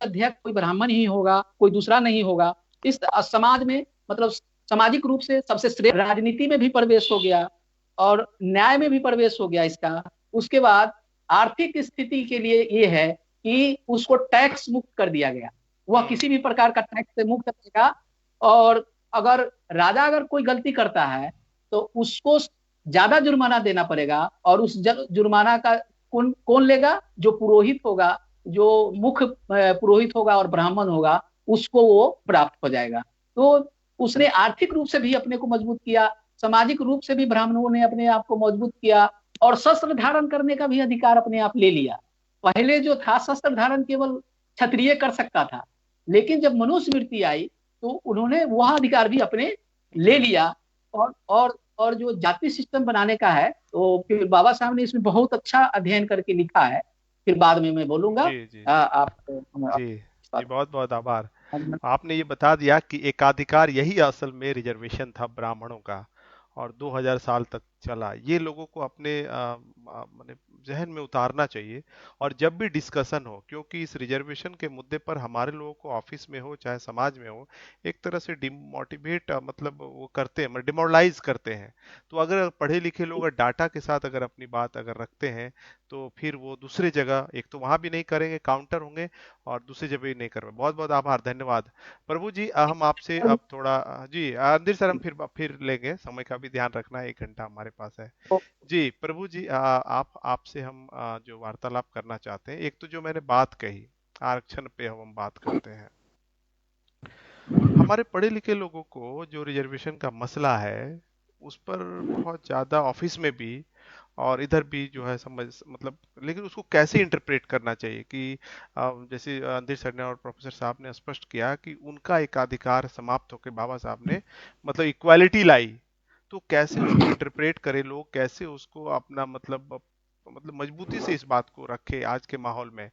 अध्यक्ष कोई ब्राह्मण ही होगा, कोई दूसरा नहीं होगा। इस समाज में मतलब सामाजिक रूप से सबसे श्रेष्ठ, राजनीति में भी प्रवेश हो गया और न्याय में भी प्रवेश हो गया इसका। उसके बाद आर्थिक स्थिति के लिए ये है कि उसको टैक्स मुक्त कर दिया गया, वह किसी भी प्रकार का टैक्स से मुक्त रहेगा। और अगर राजा अगर कोई गलती करता है तो उसको ज्यादा जुर्माना देना पड़ेगा, और उस जुर्माना का कौन लेगा? जो पुरोहित होगा, जो मुख्य पुरोहित होगा और ब्राह्मण होगा, उसको वो प्राप्त हो जाएगा। तो उसने आर्थिक रूप से भी अपने को मजबूत किया, सामाजिक रूप से भी ब्राह्मणों ने अपने आप को मजबूत किया और शस्त्र धारण करने का भी अधिकार अपने आप ले लिया। पहले जो था शस्त्र धारण केवल क्षत्रिय कर सकता था, लेकिन जब मनुस्मृति आई तो उन्होंने वह अधिकार भी अपने ले लिया। और जो जाति सिस्टम बनाने का है तो फिर बाबा साहब ने इसमें बहुत अच्छा अध्ययन करके लिखा है, फिर बाद में मैं बोलूंगा। आप जी, बहुत बहुत आभार। आपने ये बता दिया कि एकाधिकार यही असल में रिजर्वेशन था ब्राह्मणों का और 2000 साल तक चला। ये लोगों को अपने माने जहन में उतारना चाहिए और जब भी डिस्कशन हो, क्योंकि इस रिजर्वेशन के मुद्दे पर हमारे लोगों को ऑफिस में हो चाहे समाज में हो एक तरह से डिमोटिवेट मतलब वो करते हैं, डिमोरलाइज करते हैं। तो अगर पढ़े लिखे लोग डाटा के साथ अगर अपनी बात अगर रखते हैं तो फिर वो दूसरे जगह एक तो वहां भी नहीं करेंगे, काउंटर होंगे, और दूसरी जगह भी नहीं कर पाए। बहुत बहुत आभार, धन्यवाद। प्रभु जी हम आपसे अब थोड़ा जी अंदर सर हम फिर लेंगे, समय का भी ध्यान रखना है, 1 घंटा हमारे पास है। जी प्रभु जी आपसे हम जो वार्तालाप करना चाहते हैं, एक तो जो मैंने बात कही आरक्षण पे हम बात करते हैं, हमारे पढ़े लिखे लोगों को जो रिजर्वेशन का मसला है उस पर बहुत ज्यादा ऑफिस में भी और इधर भी जो है समझ मतलब, लेकिन उसको कैसे इंटरप्रेट करना चाहिए कि जैसे अंधेर सर ने और प्रोफेसर साहब ने स्पष्ट किया कि उनका एकाधिकार समाप्त होकर बाबा साहब ने मतलब इक्वालिटी लाई, तो कैसे उसको इंटरप्रेट करे लोग, कैसे उसको अपना मतलब मजबूती से इस बात को रखे आज के माहौल में।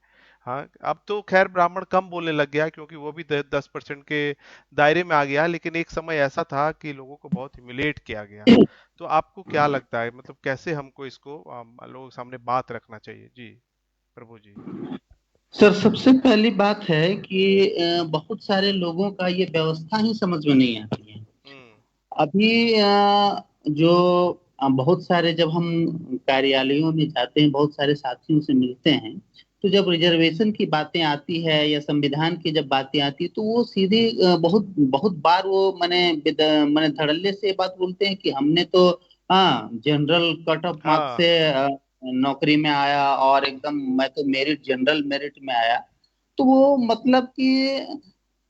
हाँ, अब तो खैर ब्राह्मण कम बोलने लग गया क्योंकि वो भी 10% के दायरे में आ गया, लेकिन एक समय ऐसा था कि लोगों को बहुत ह्यूमिलेट किया गया। तो आपको क्या लगता है मतलब कैसे हमको इसको लोगों के सामने बात रखना चाहिए? जी प्रभु जी। सर, सबसे पहली बात है कि बहुत सारे लोगों का ये व्यवस्था ही समझ में नहीं आती है। अभी जो बहुत सारे जब हम कार्यालयों में जाते हैं, बहुत सारे साथियों से मिलते हैं, तो जब रिजर्वेशन की बातें आती है या संविधान की जब बातें आती है तो वो सीधे बहुत बहुत बार वो मैंने धड़ल्ले से ये बात बोलते हैं कि हमने तो हाँ जनरल कट ऑफ मार्क्स हाँ। से नौकरी में आया और एकदम मैं तो मेरिट जनरल मेरिट में आया। तो वो मतलब कि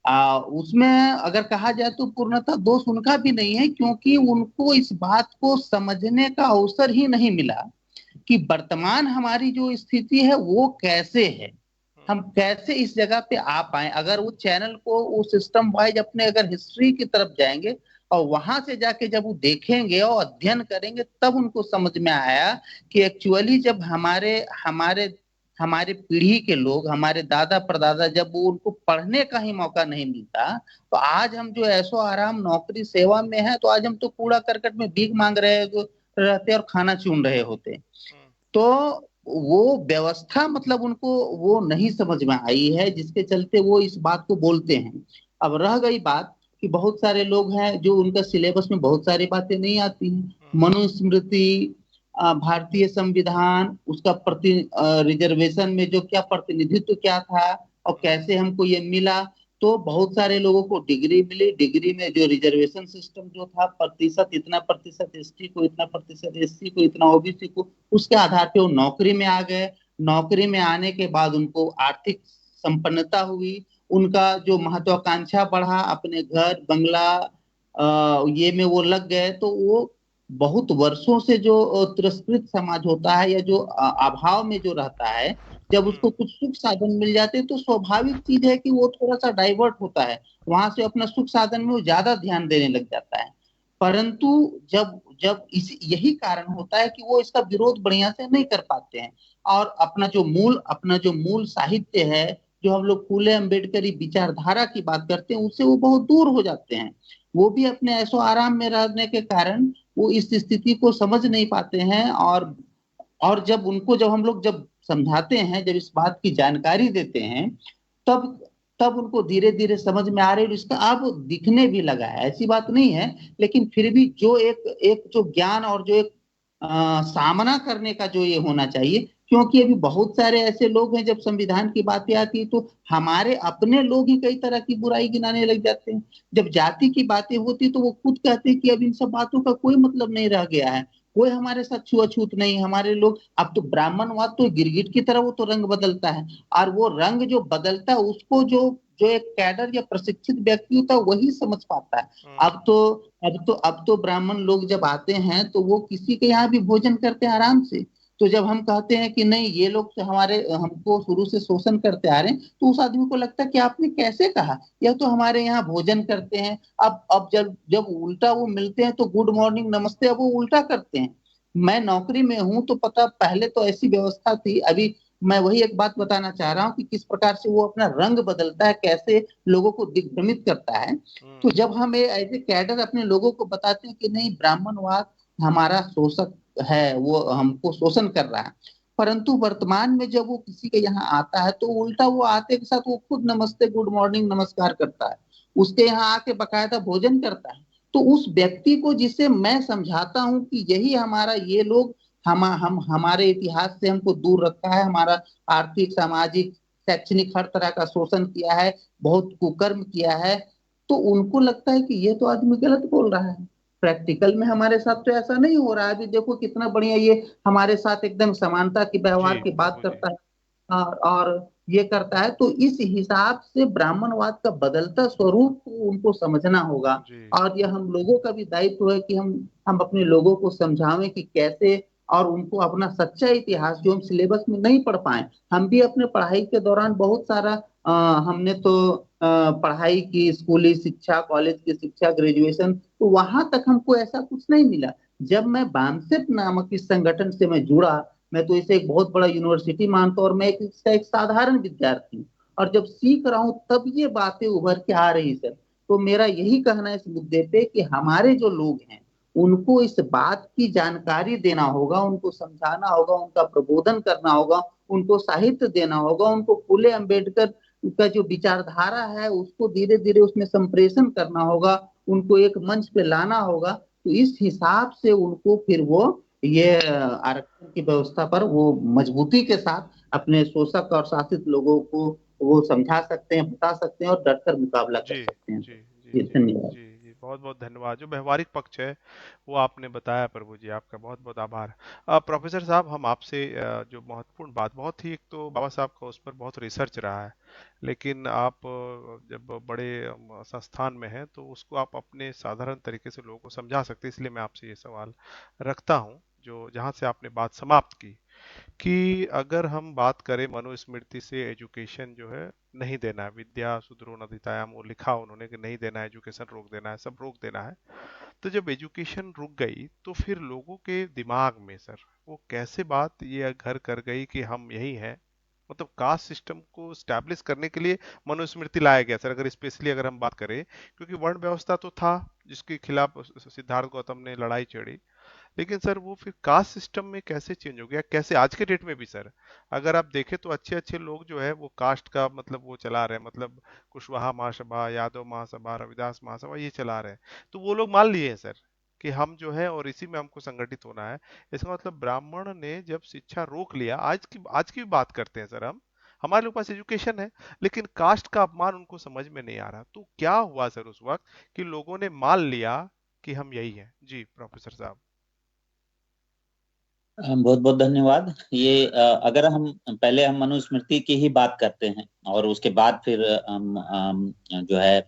उसमें अगर कहा जाए तो पूर्णतः दोष उनका भी नहीं है, क्योंकि उनको इस बात को समझने का अवसर ही नहीं मिला कि वर्तमान हमारी जो स्थिति है वो कैसे है, हम कैसे इस जगह पे आ पाए। अगर वो चैनल को वो सिस्टम वाइज अपने अगर हिस्ट्री की तरफ जाएंगे और वहां से जाके जब वो देखेंगे और अध्ययन करेंगे तब उनको समझ में आया कि एक्चुअली जब हमारे हमारे हमारे पीढ़ी के लोग, हमारे दादा परदादा, जब वो उनको पढ़ने का ही मौका नहीं मिलता तो आज हम जो ऐशो आराम नौकरी सेवा में है, तो आज हम तो कूड़ा करकट में भीख मांग रहे रहते और खाना चून रहे होते। तो वो व्यवस्था मतलब उनको वो नहीं समझ में आई है, जिसके चलते वो इस बात को बोलते हैं। अब रह गई बात कि बहुत सारे लोग हैं जो उनका सिलेबस में बहुत सारी बातें नहीं आती हैं, मनुस्मृति, भारतीय संविधान, उसका रिजर्वेशन में जो क्या प्रतिनिधित्व क्या था और कैसे हमको ये मिला। तो बहुत सारे लोगों को डिग्री मिली, डिग्री में जो रिजर्वेशन सिस्टम जो था, प्रतिशत इतना प्रतिशत एसटी को, इतना प्रतिशत एससी को, इतना ओबीसी को, उसके आधार पे वो नौकरी में आ गए। नौकरी में आने के बाद उनको आर्थिक संपन्नता हुई, उनका जो महत्वाकांक्षा बढ़ा, अपने घर बंगला ये में वो लग गए। तो वो बहुत वर्षों से जो तिरस्कृत समाज होता है या जो अभाव में जो रहता है, जब उसको कुछ सुख साधन मिल जाते हैं तो स्वाभाविक चीज है कि वो थोड़ा सा डाइवर्ट होता है, वहां से अपना सुख साधन में वो ज्यादा ध्यान देने लग जाता है। परंतु जब जब इस यही कारण होता है कि वो इसका विरोध बढ़िया से नहीं कर पाते हैं और अपना जो मूल साहित्य है, जो हम लोग फूले अम्बेडकरी विचारधारा की बात करते हैं, उससे वो बहुत दूर हो जाते हैं। वो भी अपने ऐशो आराम में रहने के कारण वो इस स्थिति को समझ नहीं पाते हैं। और जब हम लोग जब समझाते हैं, जब इस बात की जानकारी देते हैं, तब तब उनको धीरे धीरे समझ में आ रही है, इसका अब दिखने भी लगा है, ऐसी बात नहीं है। लेकिन फिर भी जो एक एक जो ज्ञान और जो एक सामना करने का जो ये होना चाहिए, क्योंकि अभी बहुत सारे ऐसे लोग हैं, जब संविधान की बातें आती है तो हमारे अपने लोग ही कई तरह की बुराई गिनाने लग जाते हैं। जब जाति की बातें होती तो वो खुद कहते हैं कि अब इन सब बातों का कोई मतलब नहीं रह गया है, कोई हमारे साथ छुआछूत नहीं, हमारे लोग अब तो ब्राह्मणवाद तो गिरगिट की तरह वो तो रंग बदलता है। और वो रंग जो बदलता है उसको जो जो एक कैडर या प्रशिक्षित व्यक्ति होता है वही समझ पाता है। अब तो ब्राह्मण लोग जब आते हैं तो वो किसी के यहाँ भी भोजन करते हैं आराम से। तो जब हम कहते हैं कि नहीं ये लोग हमारे हमको शुरू से शोषण करते आ रहे हैं, तो उस आदमी को लगता है कि आपने कैसे कहा, यह तो हमारे यहाँ भोजन करते हैं। अब जब जब उल्टा वो मिलते हैं तो गुड मॉर्निंग नमस्ते अब वो उल्टा करते हैं। मैं नौकरी में हूं तो पता, पहले तो ऐसी व्यवस्था थी, अभी मैं वही एक बात बताना चाह रहा हूँ कि किस प्रकार से वो अपना रंग बदलता है, कैसे लोगों को दिग्भ्रमित करता है। तो जब हम एज ए कैडर अपने लोगों को बताते हैं कि नहीं ब्राह्मणवाद हमारा शोषक है, वो हमको शोषण कर रहा है, परंतु वर्तमान में जब वो किसी के यहाँ आता है तो उल्टा वो आते के साथ वो खुद नमस्ते गुड मॉर्निंग नमस्कार करता है, उसके यहाँ आके बकायदा भोजन करता है। तो उस व्यक्ति को जिसे मैं समझाता हूँ कि यही हमारा, ये लोग हम हमारे इतिहास से हमको दूर रखा है, हमारा आर्थिक सामाजिक शैक्षणिक हर तरह का शोषण किया है, बहुत कुकर्म किया है, तो उनको लगता है कि ये तो आदमी गलत बोल रहा है। प्रैक्टिकल में हमारे साथ तो ऐसा नहीं हो रहा है। अभी देखो कितना बढ़िया ये हमारे साथ एकदम समानता की व्यवहार की बात करता है। और ये करता है। तो इस हिसाब से ब्राह्मणवाद का बदलता स्वरूप को उनको समझना होगा। और यह हम लोगों का भी दायित्व है कि हम अपने लोगों को समझावें कि कैसे, और उनको अपना सच्चा इतिहास जो हम सिलेबस में नहीं पढ़ पाए, हम भी अपने पढ़ाई के दौरान बहुत सारा हमने तो पढ़ाई की, स्कूली शिक्षा, कॉलेज की शिक्षा, ग्रेजुएशन, तो वहां तक हमको ऐसा कुछ नहीं मिला। जब मैं बामसेफ नामक इस संगठन से मैं जुड़ा, मैं तो इसे एक बहुत बड़ा यूनिवर्सिटी मानता हूं, और मैं एक साधारण विद्यार्थी हूँ, और जब सीख रहा हूँ तब ये बातें उभर के आ रही सर। तो मेरा यही कहना है इस मुद्दे पे कि हमारे जो लोग हैं उनको इस बात की जानकारी देना होगा, उनको समझाना होगा, उनका प्रबोधन करना होगा, उनको साहित्य देना होगा, उनको फुले अम्बेडकर का जो विचारधारा है उसको धीरे धीरे उसमें संप्रेषण करना होगा, उनको एक मंच पे लाना होगा। तो इस हिसाब से उनको फिर वो ये आरक्षण की व्यवस्था पर वो मजबूती के साथ अपने शोषक और शासित लोगों को वो समझा सकते हैं, बता सकते हैं, और डटकर मुकाबला कर सकते हैं। जी धन्यवाद। जी, बहुत बहुत धन्यवाद। जो व्यवहारिक पक्ष है वो आपने बताया प्रभु जी, आपका बहुत बहुत आभार। प्रोफेसर साहब, हम आपसे जो महत्वपूर्ण बात, बहुत ही, एक तो बाबा साहब का उस पर बहुत रिसर्च रहा है, लेकिन आप जब बड़े संस्थान में हैं तो उसको आप अपने साधारण तरीके से लोगों को समझा सकते हैं, इसलिए मैं आपसे ये सवाल रखता हूँ, जो जहाँ से आपने बात समाप्त की, कि अगर हम बात करें मनुस्मृति से, एजुकेशन जो है नहीं देना है, विद्या सुदृढ़ नदितायाम, वो लिखा उन्होंने कि नहीं देना है, एजुकेशन रोक देना है, सब रोक देना है। तो जब एजुकेशन रुक गई तो फिर लोगों के दिमाग में सर वो कैसे बात ये घर कर गई कि हम यही हैं, मतलब कास्ट सिस्टम को स्टैब्लिश करने के लिए मनुस्मृति लाया गया सर, अगर स्पेशली अगर हम बात करें, क्योंकि वर्ण व्यवस्था तो था जिसके खिलाफ सिद्धार्थ गौतम ने लड़ाई छेड़ी, लेकिन सर वो फिर कास्ट सिस्टम में कैसे चेंज हो गया, कैसे आज के डेट में भी सर अगर आप देखें तो अच्छे अच्छे लोग जो है वो कास्ट का मतलब वो चला रहे हैं, मतलब कुशवाहा महासभा, यादव महासभा, रविदास महासभा, ये चला रहे हैं, तो वो लोग मान लिए हैं सर कि हम जो है और इसी में हमको संगठित होना है। इसका मतलब ब्राह्मण ने जब शिक्षा रोक लिया, आज की भी बात करते हैं सर, हम हमारे लोग पास एजुकेशन है, लेकिन कास्ट का अपमान उनको समझ में नहीं आ रहा, तो क्या हुआ सर उस वक्त कि लोगों ने मान लिया कि हम यही हैं। जी प्रोफेसर साहब। बहुत बहुत धन्यवाद। ये अगर हम पहले हम मनुस्मृति की ही बात करते हैं और उसके बाद फिर हम जो है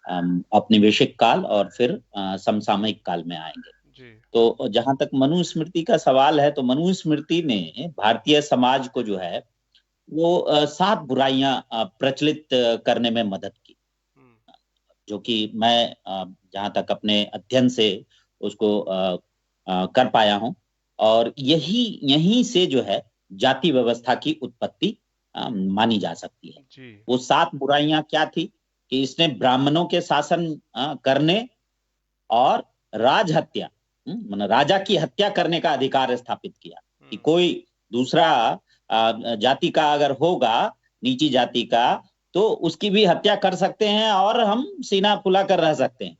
औपनिवेशिक काल और फिर समसामयिक काल में आएंगे। तो जहां तक मनुस्मृति का सवाल है, तो मनुस्मृति ने भारतीय समाज को जो है वो 7 बुराइयां प्रचलित करने में मदद की, जो कि मैं जहां तक अपने अध्ययन से उसको कर पाया हूं, और यहीं से जो है जाति व्यवस्था की उत्पत्ति मानी जा सकती है। वो 7 बुराइयां क्या थी कि इसने ब्राह्मणों के शासन करने और राजहत्या, मतलब राजा की हत्या करने का अधिकार स्थापित किया, कि कोई दूसरा जाति का अगर होगा, नीची जाति का, तो उसकी भी हत्या कर सकते हैं और हम सीना फुला कर रह सकते हैं।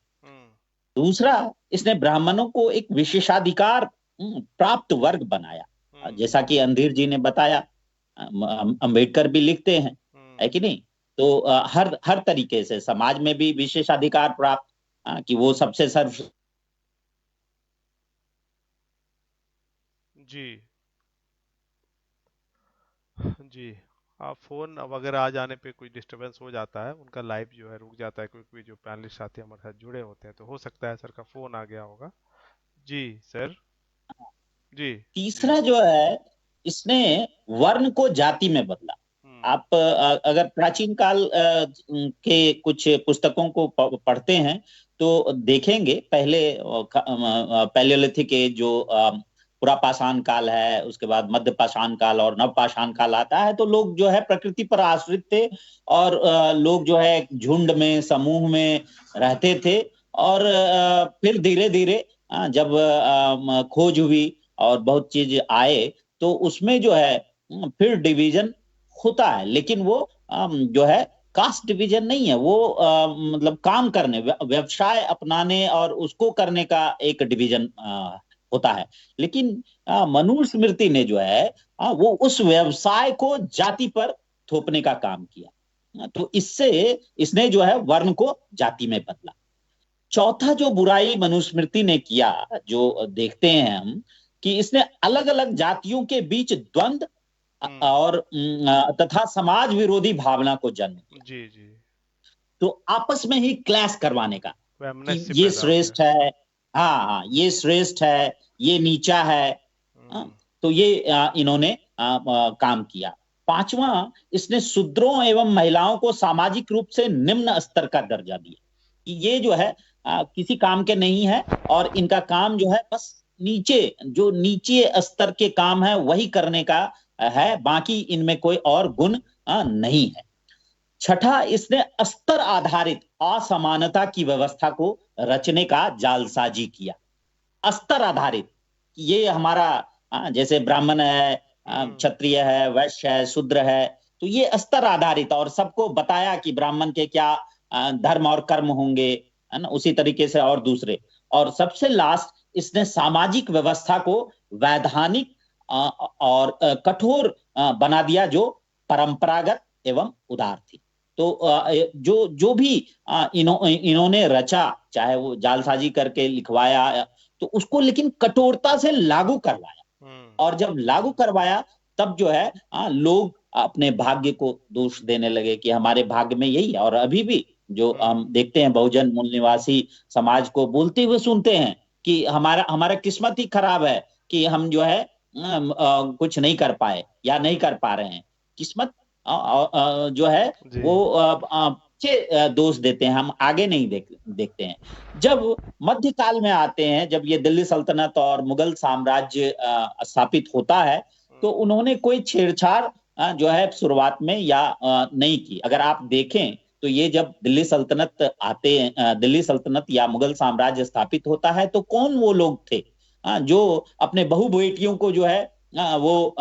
दूसरा, इसने ब्राह्मणों को एक विशेषाधिकार प्राप्त वर्ग बनाया, जैसा कि अंधीर जी ने बताया, अंबेडकर भी लिखते हैं, है कि नहीं? तो हर तरीके से समाज में भी विशेषाधिकार प्राप्त, कि वो सबसे सर्व। जी आप फोन वगैरह आ जाने पे कुछ डिस्टरबेंस हो जाता है, उनका लाइव जो है रुक जाता है, क्योंकि जो पैनलिस्ट साथी हमारे साथ जुड़े होते हैं, तो हो सकता है सर का फोन आ गया होगा। जी सर। जी। तीसरा जो है, इसने वर्ण को जाति में बदला। आप अगर प्राचीन काल के कुछ पुस्तकों को पढ़ते हैं तो देखेंगे, पहले पैलियोलिथिक एज जो पूरा पाषाण काल है, उसके बाद मध्य पाषाण काल और नव पाषाण काल आता है, तो लोग जो है प्रकृति पर आश्रित थे, और लोग जो है झुंड में, समूह में रहते थे, और फिर धीरे धीरे जब खोज हुई और बहुत चीज आए, तो उसमें जो है फिर डिवीजन होता है, लेकिन वो जो है कास्ट डिवीजन नहीं है, वो मतलब काम करने, व्यवसाय अपनाने और उसको करने का एक डिवीजन होता है। लेकिन मनुस्मृति ने जो है वो उस व्यवसाय को जाति पर थोपने का काम किया, तो इससे इसने जो है वर्ण को जाति में बदला। चौथा जो बुराई मनुस्मृति ने किया, जो देखते हैं हम, कि इसने अलग अलग जातियों के बीच द्वंद्व और तथा समाज विरोधी भावना को जन्म दिया। जी जी। तो आपस में ही क्लैश करवाने का कि वैमनस्य ये पैदा हो श्रेष्ठ है, हाँ, ये श्रेष्ठ है, ये नीचा है। गया। तो ये इन्होंने काम किया। पांचवा, इसने शूद्रों एवं महिलाओं को सामाजिक रूप से निम्न स्तर का दर्जा दिया कि ये जो है किसी काम के नहीं है और इनका काम जो है बस नीचे स्तर के काम है वही करने का है, बाकी इनमें कोई और गुण नहीं है। छठा, इसने स्तर आधारित असमानता की व्यवस्था को रचने का जालसाजी किया। स्तर आधारित, ये हमारा जैसे ब्राह्मण है, क्षत्रिय है, वैश्य है, शूद्र है, तो ये स्तर आधारित, और सबको बताया कि ब्राह्मण के क्या धर्म और कर्म होंगे, है ना, उसी तरीके से और दूसरे। और सबसे लास्ट, इसने सामाजिक व्यवस्था को वैधानिक और कठोर बना दिया जो परंपरागत एवं उदार थी। तो जो भी इन्होंने रचा, चाहे वो जालसाजी करके लिखवाया, तो उसको लेकिन कठोरता से लागू करवाया, और जब लागू करवाया तब जो है लोग अपने भाग्य को दोष देने लगे कि हमारे भाग्य में यही है। और अभी भी जो हम देखते हैं बहुजन मूल निवासी समाज को बोलते हुए सुनते हैं कि हमारा किस्मत ही खराब है कि हम जो है कुछ नहीं कर पाए या नहीं कर पा रहे हैं। किस्मत जो है वो दोष देते हैं, हम आगे नहीं देखते हैं। जब मध्यकाल में आते हैं, जब ये दिल्ली सल्तनत और मुगल साम्राज्य स्थापित होता है, तो उन्होंने कोई छेड़छाड़ जो है शुरुआत में या नहीं की। अगर आप देखें तो ये जब दिल्ली सल्तनत या मुगल साम्राज्य स्थापित होता है, तो कौन वो लोग थे जो अपने बहु बेटियों को जो है वो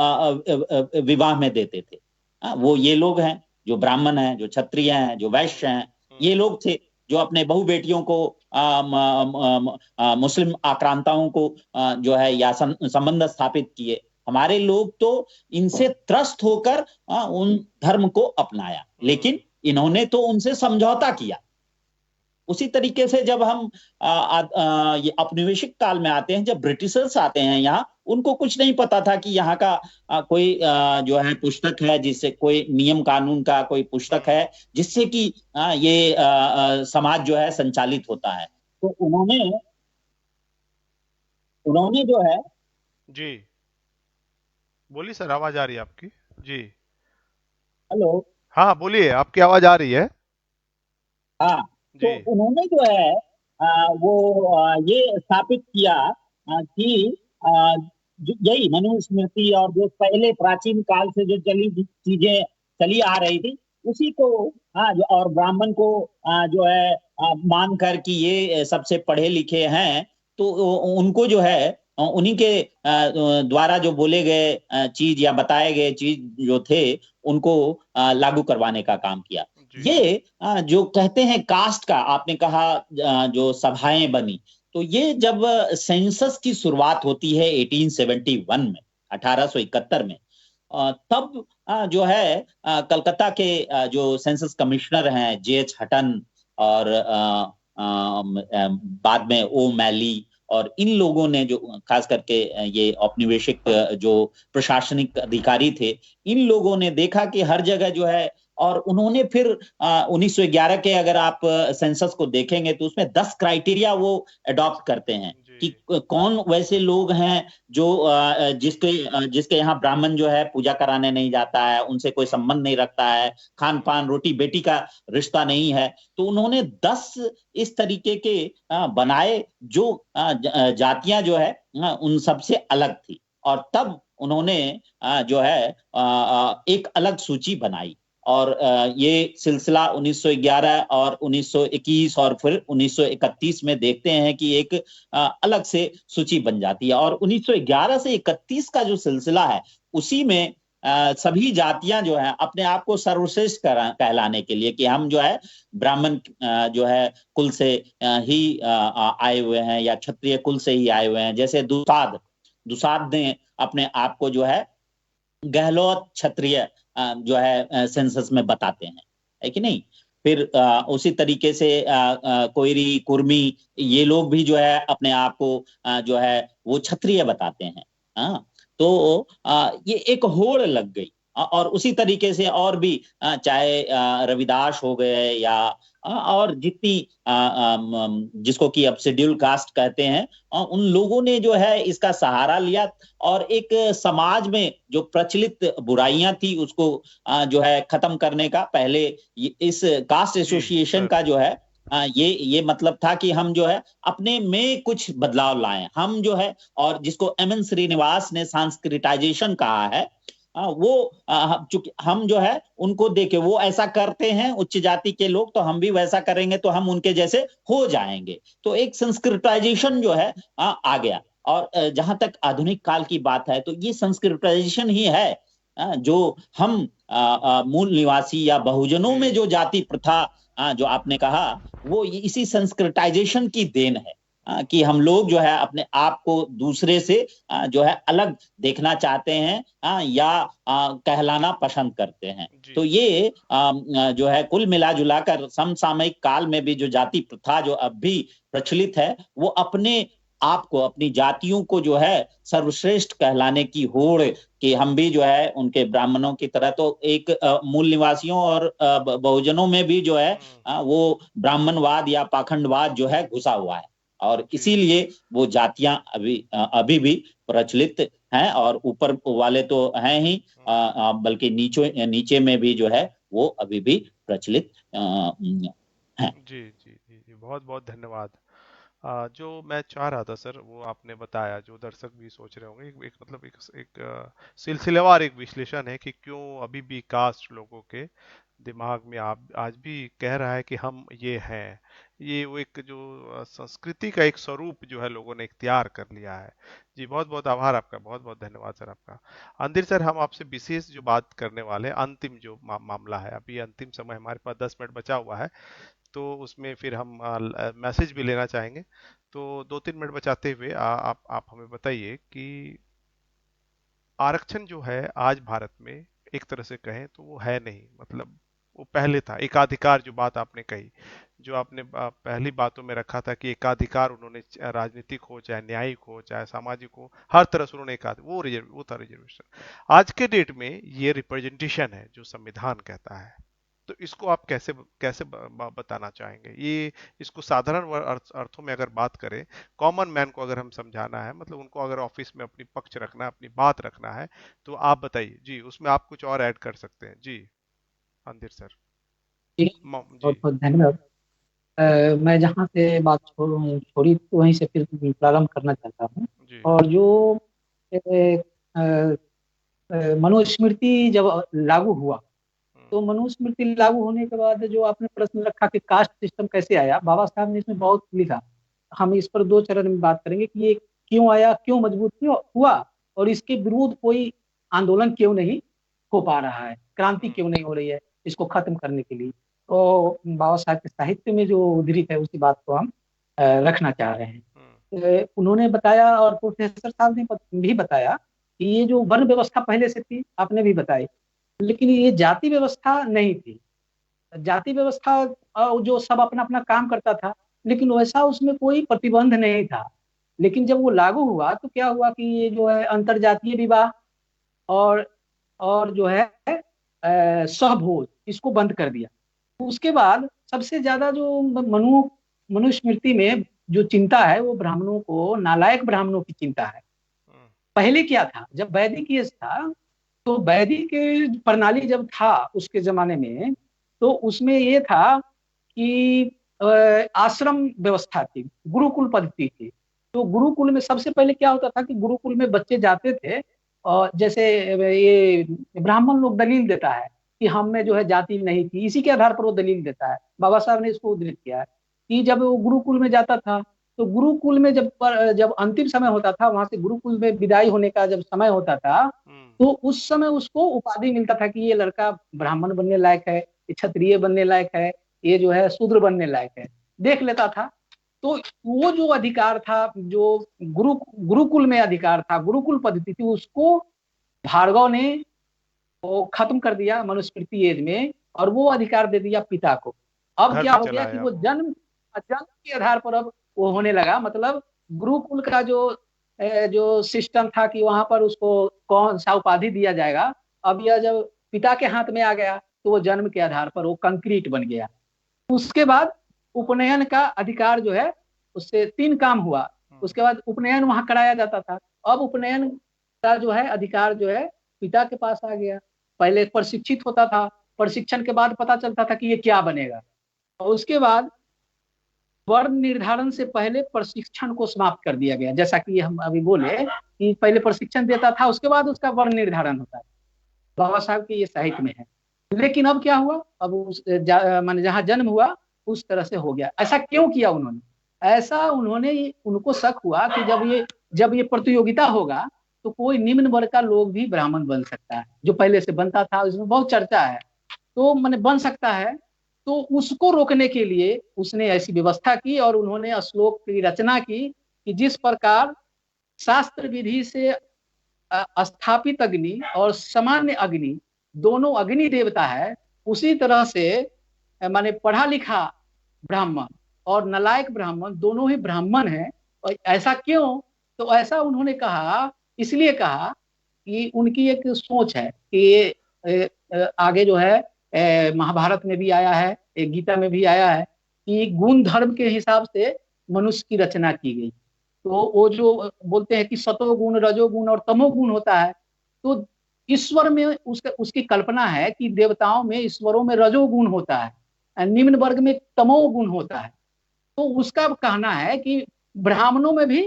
विवाह में देते थे? वो ये लोग हैं जो ब्राह्मण हैं, जो क्षत्रिय हैं, जो वैश्य हैं, ये लोग थे जो अपने बहु बेटियों को मुस्लिम आक्रांताओं को जो है या संबंध स्थापित किए। हमारे लोग तो इनसे त्रस्त होकर उन धर्म को अपनाया, लेकिन इन्होंने तो उनसे समझौता किया। उसी तरीके से जब हम ये औपनिवेशिक काल में आते हैं, जब ब्रिटिशर्स आते हैं यहाँ, उनको कुछ नहीं पता था कि यहाँ का कोई जो है पुस्तक है, जिससे कोई नियम कानून का कोई पुस्तक है जिससे कि ये समाज जो है संचालित होता है। तो उन्होंने जो है जी बोलिए सर, आवाज आ रही है आपकी। जी हेलो, हाँ बोलिए, आपकी आवाज आ रही है। हाँ, तो उन्होंने जो है वो ये स्थापित किया कि यही मनुस्मृति और जो पहले प्राचीन काल से जो चीजें चली आ रही थी, उसी को और ब्राह्मण को जो है मान कर कि ये सबसे पढ़े लिखे हैं, तो उनको जो है उन्हीं के द्वारा जो बोले गए चीज या बताए गए चीज जो थे उनको लागू करवाने का काम किया। ये जो कहते हैं कास्ट का, आपने कहा जो सभाएं बनी, तो ये जब सेंसस की शुरुआत होती है 1871 में, 1871 में, तब जो है कलकत्ता के जो सेंसस कमिश्नर हैं J.H. हटन और बाद में ओ मैली, और इन लोगों ने जो खास करके ये औपनिवेशिक जो प्रशासनिक अधिकारी थे, इन लोगों ने देखा कि हर जगह जो है, और उन्होंने फिर 1911 के अगर आप सेंसस को देखेंगे तो उसमें 10 क्राइटेरिया वो अडॉप्ट करते हैं कि कौन वैसे लोग हैं जो जिसके यहाँ ब्राह्मण जो है पूजा कराने नहीं जाता है, उनसे कोई संबंध नहीं रखता है, खान पान रोटी बेटी का रिश्ता नहीं है। तो उन्होंने 10 इस तरीके के बनाए जो जातियां जो है उन सबसे अलग थी, और तब उन्होंने जो है एक अलग सूची बनाई। और ये सिलसिला 1911 और 1921 और फिर 1931 में देखते हैं कि एक अलग से सूची बन जाती है। और 1911 से 31 का जो सिलसिला है, उसी में सभी जातियां जो है अपने आप को सर्वश्रेष्ठ कहलाने के लिए कि हम जो है ब्राह्मण जो है कुल से ही आए हुए हैं या क्षत्रिय कुल से ही आए हुए हैं। जैसे दुसाद ने अपने आप को जो है गहलोत क्षत्रिय जो है सेंसस में बताते हैं, है कि नहीं। फिर उसी तरीके से कोयरी, कुर्मी, ये लोग भी जो है अपने आप को जो है वो क्षत्रिय बताते हैं। तो ये एक होड़ लग गई। और उसी तरीके से और भी चाहे रविदास हो गए या और जितनी जिसको कि अब शेड्यूल कास्ट कहते हैं, उन लोगों ने जो है इसका सहारा लिया और एक समाज में जो प्रचलित बुराइयां थी उसको जो है खत्म करने का पहले इस कास्ट एसोसिएशन का जो है ये मतलब था कि हम जो है अपने में कुछ बदलाव लाएं, हम जो है, और जिसको एम.एन. श्रीनिवास ने सांस्कृतिजाइजेशन कहा है, वो चूंकि हम जो है उनको देखे वो ऐसा करते हैं उच्च जाति के लोग, तो हम भी वैसा करेंगे तो हम उनके जैसे हो जाएंगे। तो एक संस्कृताइजेशन जो है आ गया। और जहां तक आधुनिक काल की बात है तो ये संस्कृताइजेशन ही है जो हम मूल निवासी या बहुजनों में जो जाति प्रथा जो आपने कहा वो इसी संस्कृताइजेशन की देन है कि हम लोग जो है अपने आप को दूसरे से जो है अलग देखना चाहते हैं या कहलाना पसंद करते हैं। तो ये जो है कुल मिला जुला कर समसामयिक काल में भी जो जाति प्रथा जो अब भी प्रचलित है वो अपने आपको, अपनी जातियों को जो है सर्वश्रेष्ठ कहलाने की होड़ कि हम भी जो है उनके ब्राह्मणों की तरह, तो एक मूल निवासियों और बहुजनों में भी जो है वो ब्राह्मणवाद या पाखंडवाद जो है घुसा हुआ है और इसीलिए वो जातियां अभी भी प्रचलित हैं और ऊपर वाले तो हैं ही बल्कि नीचे में भी जो है वो अभी भी प्रचलित हैं। जी जी जी जी, बहुत बहुत धन्यवाद। जो मैं चाह रहा था सर वो आपने बताया, जो दर्शक भी सोच रहे होंगे, एक मतलब एक सिलसिलेवार एक विश्लेषण है कि क्यों अभी भी कास्ट लोगों के दिमाग में आप आज भी कह रहा है कि हम ये हैं। ये वो एक जो संस्कृति का एक स्वरूप जो है लोगों ने इख्तियार कर लिया है। जी बहुत बहुत आभार आपका, बहुत बहुत धन्यवाद सर आपका। अंदिर सर, हम आपसे विशेष जो बात करने वाले हैं, अंतिम जो मामला है, अभी अंतिम समय हमारे पास 10 मिनट बचा हुआ है, तो उसमें फिर हम मैसेज भी लेना चाहेंगे। तो 2-3 मिनट बचाते हुए आप हमें बताइए कि आरक्षण जो है आज भारत में एक तरह से कहें तो वो है नहीं, मतलब वो पहले था एकाधिकार, जो बात आपने कही, जो आपने पहली बातों में रखा था कि एकाधिकार उन्होंने राजनीतिक हो चाहे न्यायिक हो चाहे सामाजिक हो, हर तरह से उन्होंने वो था रिजर्वेशन। आज के डेट में ये रिप्रेजेंटेशन है जो संविधान कहता है। तो इसको आप कैसे कैसे बताना चाहेंगे? ये इसको साधारण अर्थों में अगर बात करें, कॉमन मैन को अगर हम समझाना है, मतलब उनको अगर ऑफिस में अपनी पक्ष रखना है, अपनी बात रखना है, तो आप बताइए जी, उसमें आप कुछ और ऐड कर सकते हैं जी अंदिर सर। जी जी बहुत बहुत धन्यवाद। मैं जहाँ से बात छोड़ी तो वहीं से फिर प्रारंभ करना चाहता हूँ। और जो मनुस्मृति जब लागू हुआ तो मनुस्मृति लागू होने के बाद जो आपने प्रश्न रखा कि कास्ट सिस्टम कैसे आया, बाबा साहब ने इसमें बहुत लिखा। हम इस पर 2 चरण में बात करेंगे कि ये क्यों आया, क्यों मजबूत हुआ और इसके विरुद्ध कोई आंदोलन क्यों नहीं हो पा रहा है, क्रांति क्यों नहीं हो रही है इसको खत्म करने के लिए। तो बाबा साहब के साहित्य में जो उद्धृत है उसी बात को हम रखना चाह रहे हैं। उन्होंने बताया और प्रोफेसर साहब ने भी बताया कि ये जो वर्ण व्यवस्था पहले से थी, आपने भी बताई, लेकिन ये जाति व्यवस्था नहीं थी। जाति व्यवस्था जो सब अपना अपना काम करता था, लेकिन वैसा उसमें कोई प्रतिबंध नहीं था। लेकिन जब वो लागू हुआ तो क्या हुआ कि ये जो है अंतरजातीय विवाह और जो है सहभोज, इसको बंद कर दिया। उसके बाद सबसे ज्यादा जो मनुस्मृति में जो चिंता है वो ब्राह्मणों को, नालायक ब्राह्मणों की चिंता है। पहले क्या था, जब वैदिक युग था तो वैदिक प्रणाली जब था उसके जमाने में, तो उसमें ये था कि आश्रम व्यवस्था थी, गुरुकुल पद्धति थी। तो गुरुकुल में सबसे पहले क्या होता था कि गुरुकुल में बच्चे जाते थे और जैसे ये ब्राह्मण लोग दलील देता है कि हम में जो है जाति नहीं थी, इसी के आधार पर वो दलील देता है। बाबा साहब ने इसको उद्धृत किया है कि जब वो गुरुकुल में जाता था तो गुरुकुल में जब अंतिम समय होता था, वहां से गुरुकुल में विदाई होने का जब समय होता था, तो उस समय उसको उपाधि मिलता था कि ये लड़का ब्राह्मण बनने लायक है, ये क्षत्रिय बनने लायक है, ये जो है शूद्र बनने लायक है, देख लेता था। तो वो जो अधिकार था, जो गुरुकुल में अधिकार था, गुरुकुल पद्धति थी, उसको भार्गव ने वो खत्म कर दिया मनुस्मृति एज में और वो अधिकार दे दिया पिता को। अब क्या हो गया कि वो जन्म के आधार पर अब वो होने लगा, मतलब गुरुकुल का जो जो सिस्टम था कि वहां पर उसको कौन सा उपाधि दिया जाएगा, अब यह जब पिता के हाथ में आ गया तो वो जन्म के आधार पर वो कंक्रीट बन गया। उसके बाद उपनयन का अधिकार जो है, उससे 3 काम हुआ। उसके बाद उपनयन वहां कराया जाता था, अब उपनयन का जो है अधिकार जो है पिता के पास आ गया। पहले प्रशिक्षित होता था, प्रशिक्षण के बाद पता चलता था कि ये क्या बनेगा, और उसके बाद वर्ण निर्धारण से पहले प्रशिक्षण को समाप्त कर दिया गया। जैसा कि हम अभी बोले कि पहले प्रशिक्षण देता था, उसके बाद उसका वर्ण निर्धारण होता है, बाबा साहब के ये साहित्य में है। लेकिन अब क्या हुआ, अब माने जहां जन्म हुआ उस तरह से हो गया। ऐसा क्यों किया उन्होंने? ऐसा उनको शक हुआ कि जब ये प्रतियोगिता होगा तो कोई निम्न वर्ग का लोग भी ब्राह्मण बन सकता है, जो पहले से बनता था, इसमें बहुत चर्चा है, तो मैंने बन सकता है। तो उसको रोकने के लिए उसने ऐसी व्यवस्था की और उन्होंने श्लोक की रचना की कि जिस प्रकार शास्त्र विधि से स्थापित अग्नि और सामान्य अग्नि दोनों अग्नि देवता है, उसी तरह से माने पढ़ा लिखा ब्राह्मण और नलायक ब्राह्मण दोनों ही ब्राह्मण है। और ऐसा क्यों? तो ऐसा उन्होंने कहा, इसलिए कहा कि उनकी एक सोच है कि आगे जो है महाभारत में भी आया है, गीता में भी आया है कि गुण धर्म के हिसाब से मनुष्य की रचना की गई। तो वो जो बोलते हैं कि सतोगुण, रजोगुण और तमोगुण होता है, तो ईश्वर में उसकी कल्पना है कि देवताओं में, ईश्वरों में रजोगुण होता है, निम्न वर्ग में तमोगुण होता है। तो उसका कहना है कि ब्राह्मणों में भी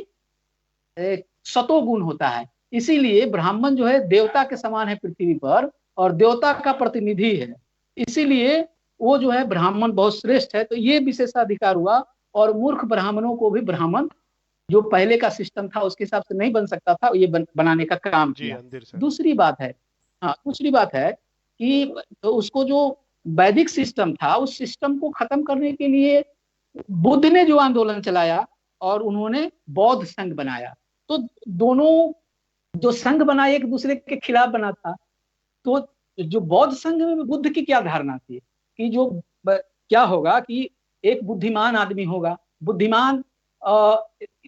सतोगुण होता है, इसीलिए ब्राह्मण जो है देवता के समान है पृथ्वी पर और देवता का प्रतिनिधि है, इसीलिए वो जो है ब्राह्मण बहुत श्रेष्ठ है। तो ये विशेषाधिकार हुआ, और मूर्ख ब्राह्मणों को भी ब्राह्मण जो पहले का सिस्टम था उसके हिसाब से नहीं बन सकता था, ये बनाने का काम किया। दूसरी बात है, हाँ दूसरी बात है कि तो उसको जो वैदिक सिस्टम था उस सिस्टम को खत्म करने के लिए बुद्ध ने जो आंदोलन चलाया और उन्होंने बौद्ध संघ बनाया। तो दोनों जो संघ बना एक दूसरे के खिलाफ बना था। तो जो बौद्ध संघ में बुद्ध की क्या धारणा थी कि क्या होगा कि एक बुद्धिमान आदमी होगा, बुद्धिमान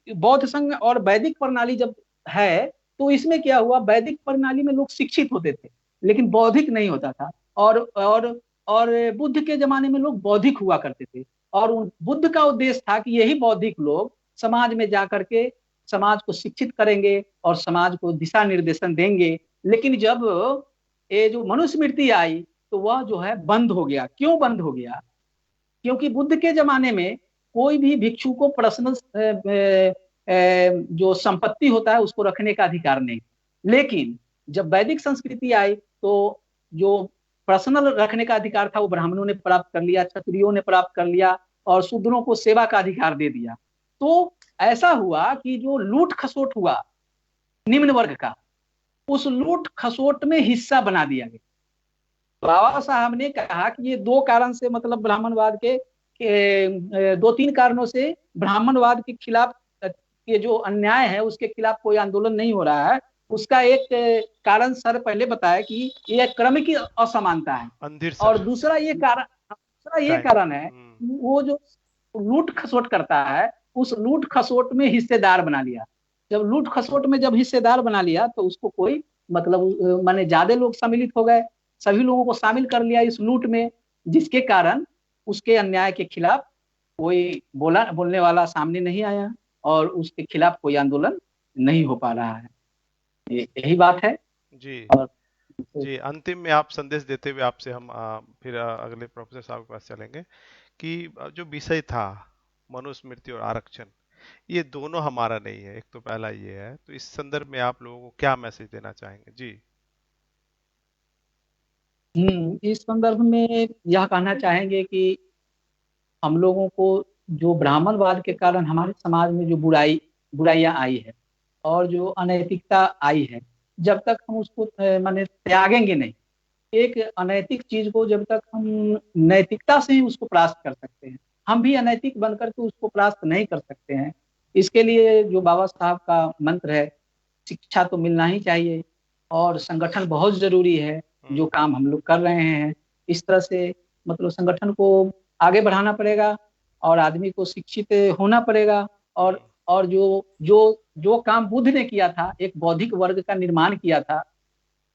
बौद्ध संघ और वैदिक प्रणाली जब है तो इसमें क्या हुआ, वैदिक प्रणाली में लोग शिक्षित होते थे लेकिन बौद्धिक नहीं होता था, और बुद्ध के जमाने में लोग बौद्धिक हुआ करते थे। और बुद्ध का उद्देश्य था कि यही बौद्धिक लोग समाज में जाकर के समाज को शिक्षित करेंगे और समाज को दिशा निर्देशन देंगे। लेकिन जब ये जो मनुस्मृति आई तो वह जो है बंद हो गया। क्यों बंद हो गया? क्योंकि बुद्ध के जमाने में कोई भी भिक्षु को पर्सनल जो संपत्ति होता है उसको रखने का अधिकार नहीं। लेकिन जब वैदिक संस्कृति आई तो जो पर्सनल रखने का अधिकार था वो ब्राह्मणों ने प्राप्त कर लिया, क्षत्रियों ने प्राप्त कर लिया और शूद्रों को सेवा का अधिकार दे दिया। तो ऐसा हुआ कि जो लूट खसोट हुआ निम्न वर्ग का, उस लूट खसोट में हिस्सा बना दिया गया। बाबा साहब ने कहा कि ये 2 कारण से, मतलब ब्राह्मणवाद के 2-3 कारणों से ब्राह्मणवाद के खिलाफ ये जो अन्याय है उसके खिलाफ कोई आंदोलन नहीं हो रहा है। उसका एक कारण सर पहले बताया कि ये क्रम की असमानता है, और दूसरा ये कारण है वो जो लूट खसोट करता है उस लूट खसोट में हिस्सेदार बना लिया। जब लूट खसोट में जब हिस्सेदार बना लिया तो उसको कोई मतलब माने ज्यादा लोग सम्मिलित हो गए, सभी लोगों को शामिल कर लिया इस लूट में, जिसके कारण उसके अन्याय के खिलाफ कोई बोलने वाला सामने नहीं आया और उसके खिलाफ कोई आंदोलन नहीं हो पा रहा है। यही बात है जी। और जी, अंतिम में आप संदेश देते हुए आपसे हम फिर अगले प्रोफेसर साहब के पास चलेंगे कि जो विषय था मनुस्मृति और आरक्षण, ये दोनों हमारा नहीं है, एक तो पहला ये है, तो इस संदर्भ में आप लोगों को क्या मैसेज देना चाहेंगे? जी। इस संदर्भ में यह कहना चाहेंगे कि हम लोगों को जो ब्राह्मणवाद के कारण हमारे समाज में जो बुराइयां आई है और जो अनैतिकता आई है, जब तक हम उसको माने त्यागेंगे नहीं, एक अनैतिक चीज को जब तक हम नैतिकता से ही उसको परास्त कर सकते हैं, हम भी अनैतिक बनकर के उसको परास्त नहीं कर सकते हैं। इसके लिए जो बाबा साहब का मंत्र है, शिक्षा तो मिलना ही चाहिए और संगठन बहुत जरूरी है, जो काम हम लोग कर रहे हैं इस तरह से मतलब संगठन को आगे बढ़ाना पड़ेगा और आदमी को शिक्षित होना पड़ेगा। और जो जो काम बुद्ध ने किया था, एक बौद्धिक वर्ग का निर्माण किया था,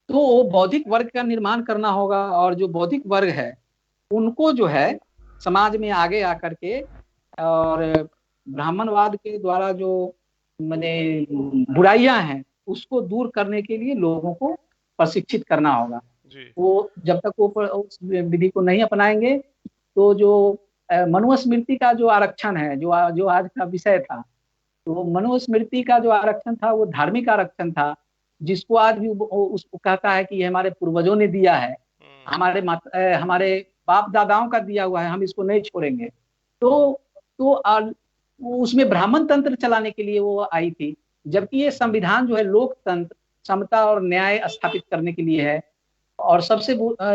तो वो बौद्धिक वर्ग का निर्माण करना होगा। और जो बौद्धिक वर्ग है उनको जो है समाज में आगे आकर के और ब्राह्मणवाद के द्वारा जो माने बुराइयां हैं उसको दूर करने के लिए लोगों को प्रशिक्षित करना होगा। जी वो जब तक वो उस विधि को नहीं अपनाएंगे तो जो मनुस्मृति का जो आरक्षण है, जो आज का विषय था, तो मनुस्मृति का जो आरक्षण था वो धार्मिक आरक्षण था, जिसको आज भी उसको कहता है कि ये हमारे पूर्वजों ने दिया है, हमारे बाप दादाओं का दिया हुआ है, हम इसको नहीं छोड़ेंगे। वो उसमें ब्राह्मण तंत्र चलाने के लिए वो आई थी, जबकि ये संविधान जो है लोकतंत्र, समता और न्याय स्थापित करने के लिए है। और सबसे